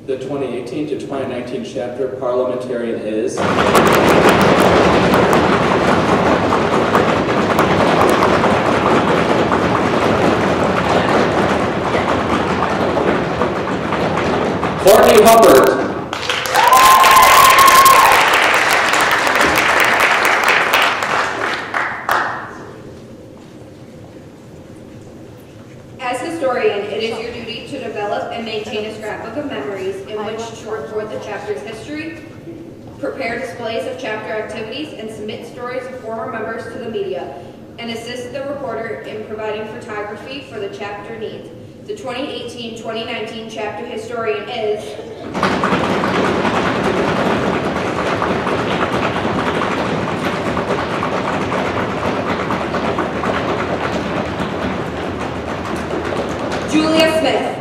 The 2018 to 2019 chapter parliamentarian is... Courtney Hubbard. As historian, it is your duty to develop and maintain a scrapbook of memories in which to record the chapter's history, prepare displays of chapter activities, and submit stories of former members to the media, and assist the reporter in providing photography for the chapter needs. The 2018-2019 chapter historian is... Julia Smith.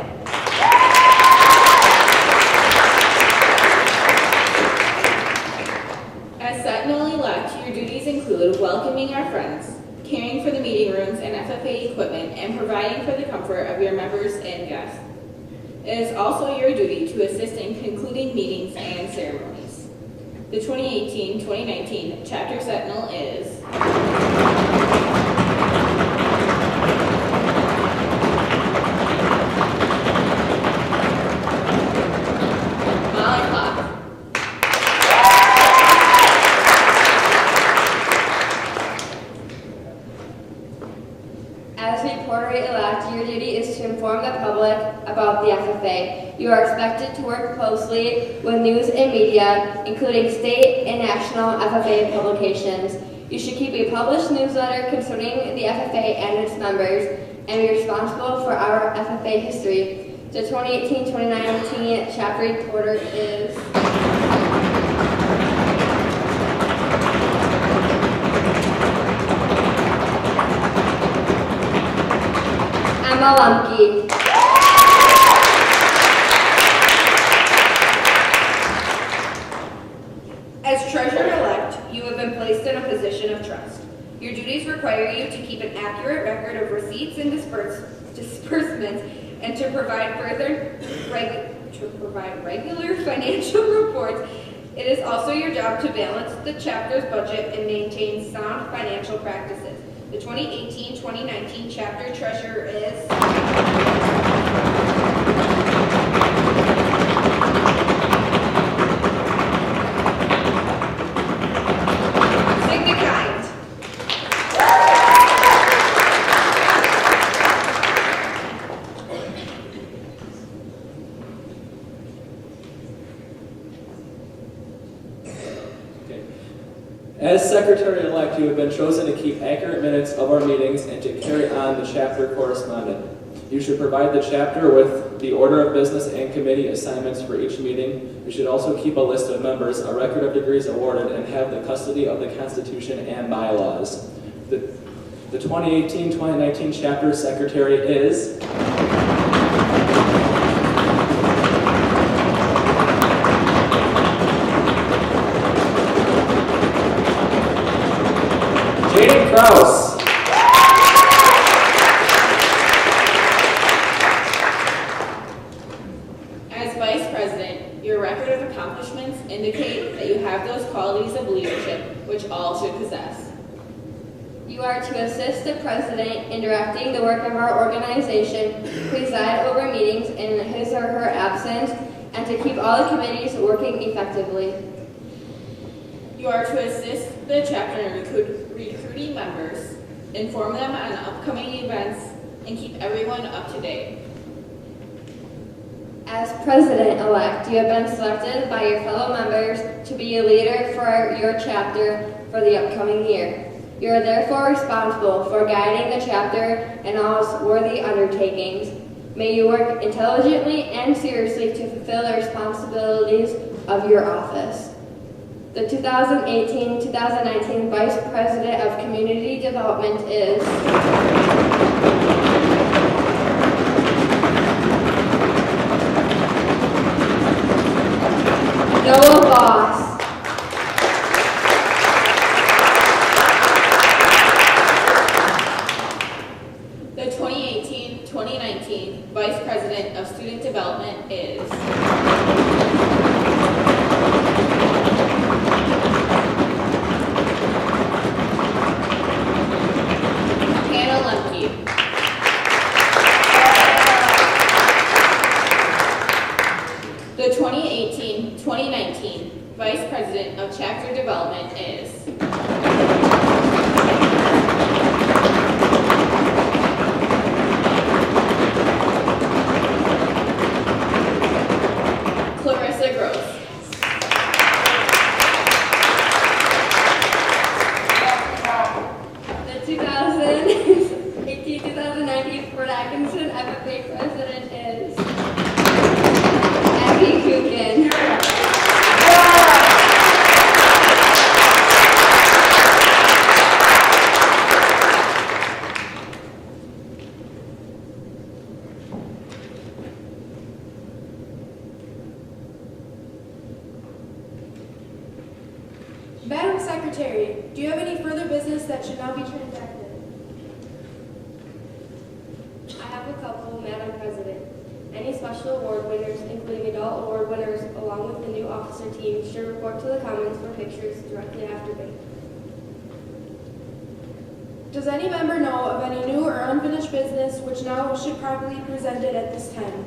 As Sentinel-elect, your duties include welcoming our friends, caring for the meeting rooms and FFA equipment, and providing for the comfort of your members and guests. It is also your duty to assist in concluding meetings and ceremonies. The 2018-2019 Chapter Sentinel is... Your duty is to inform the public about the FFA. You are expected to work closely with news and media, including state and national FFA publications. You should keep a published newsletter concerning the FFA and its members, and be responsible for our FFA history. The 2018-2019 chapter reporter is... Emma Lemke. As treasurer-elect, you have been placed in a position of trust. Your duties require you to keep an accurate record of receipts and disbursements, and to provide regular financial reports. It is also your job to balance the chapter's budget and maintain sound financial practices. The 2018-2019 chapter treasurer is... As Secretary-elect, you have been chosen to keep accurate minutes of our meetings and to carry on the chapter correspondence. You should provide the chapter with the order of business and committee assignments for each meeting. You should also keep a list of members, a record of degrees awarded, and have the custody of the Constitution and bylaws. The 2018-2019 chapter secretary is... Krause. As Vice President, your record of accomplishments indicate that you have those qualities of leadership which all should possess. You are to assist the President in directing the work of our organization, preside over meetings in his or her absence, and to keep all the committees working effectively. You are to assist the chapter in recruiting members, inform them on upcoming events, and keep everyone up to date. As president-elect, you have been selected by your fellow members to be a leader for your chapter for the upcoming year. You are therefore responsible for guiding the chapter in all its worthy undertakings. May you work intelligently and seriously to fulfill the responsibilities of your office. The 2018-2019 Vice President of Community Development is Noah Voss. The 2018-2019 Vice President of Student Development is Hannah Lemke. The 2018-2019 Vice President of Chapter Development is Clarissa Gross. The 2018-2019 Fort Atkinson FFA President is Abby Kukin. Madam Secretary, do you have any further business that should now be transacted? I have a couple, Madam President. Any special award winners, including adult award winners, along with the new officer team, should report to the Commons for pictures directly after me. Does any member know of any new or unfinished business which now should probably be presented at this time?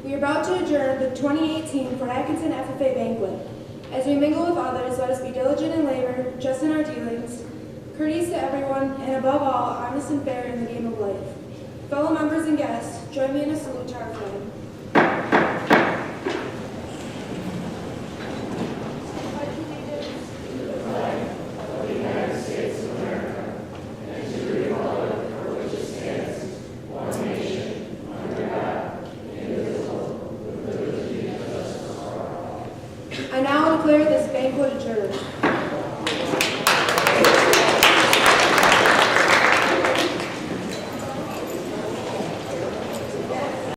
We are about to adjourn the 2018 Fort Atkinson FFA Banquet. As we mingle with others, let us be diligent in labor, just in our dealings, courteous to everyone, and above all, honest and fair in the game of life. Fellow members and guests, join me in a salute to our flag.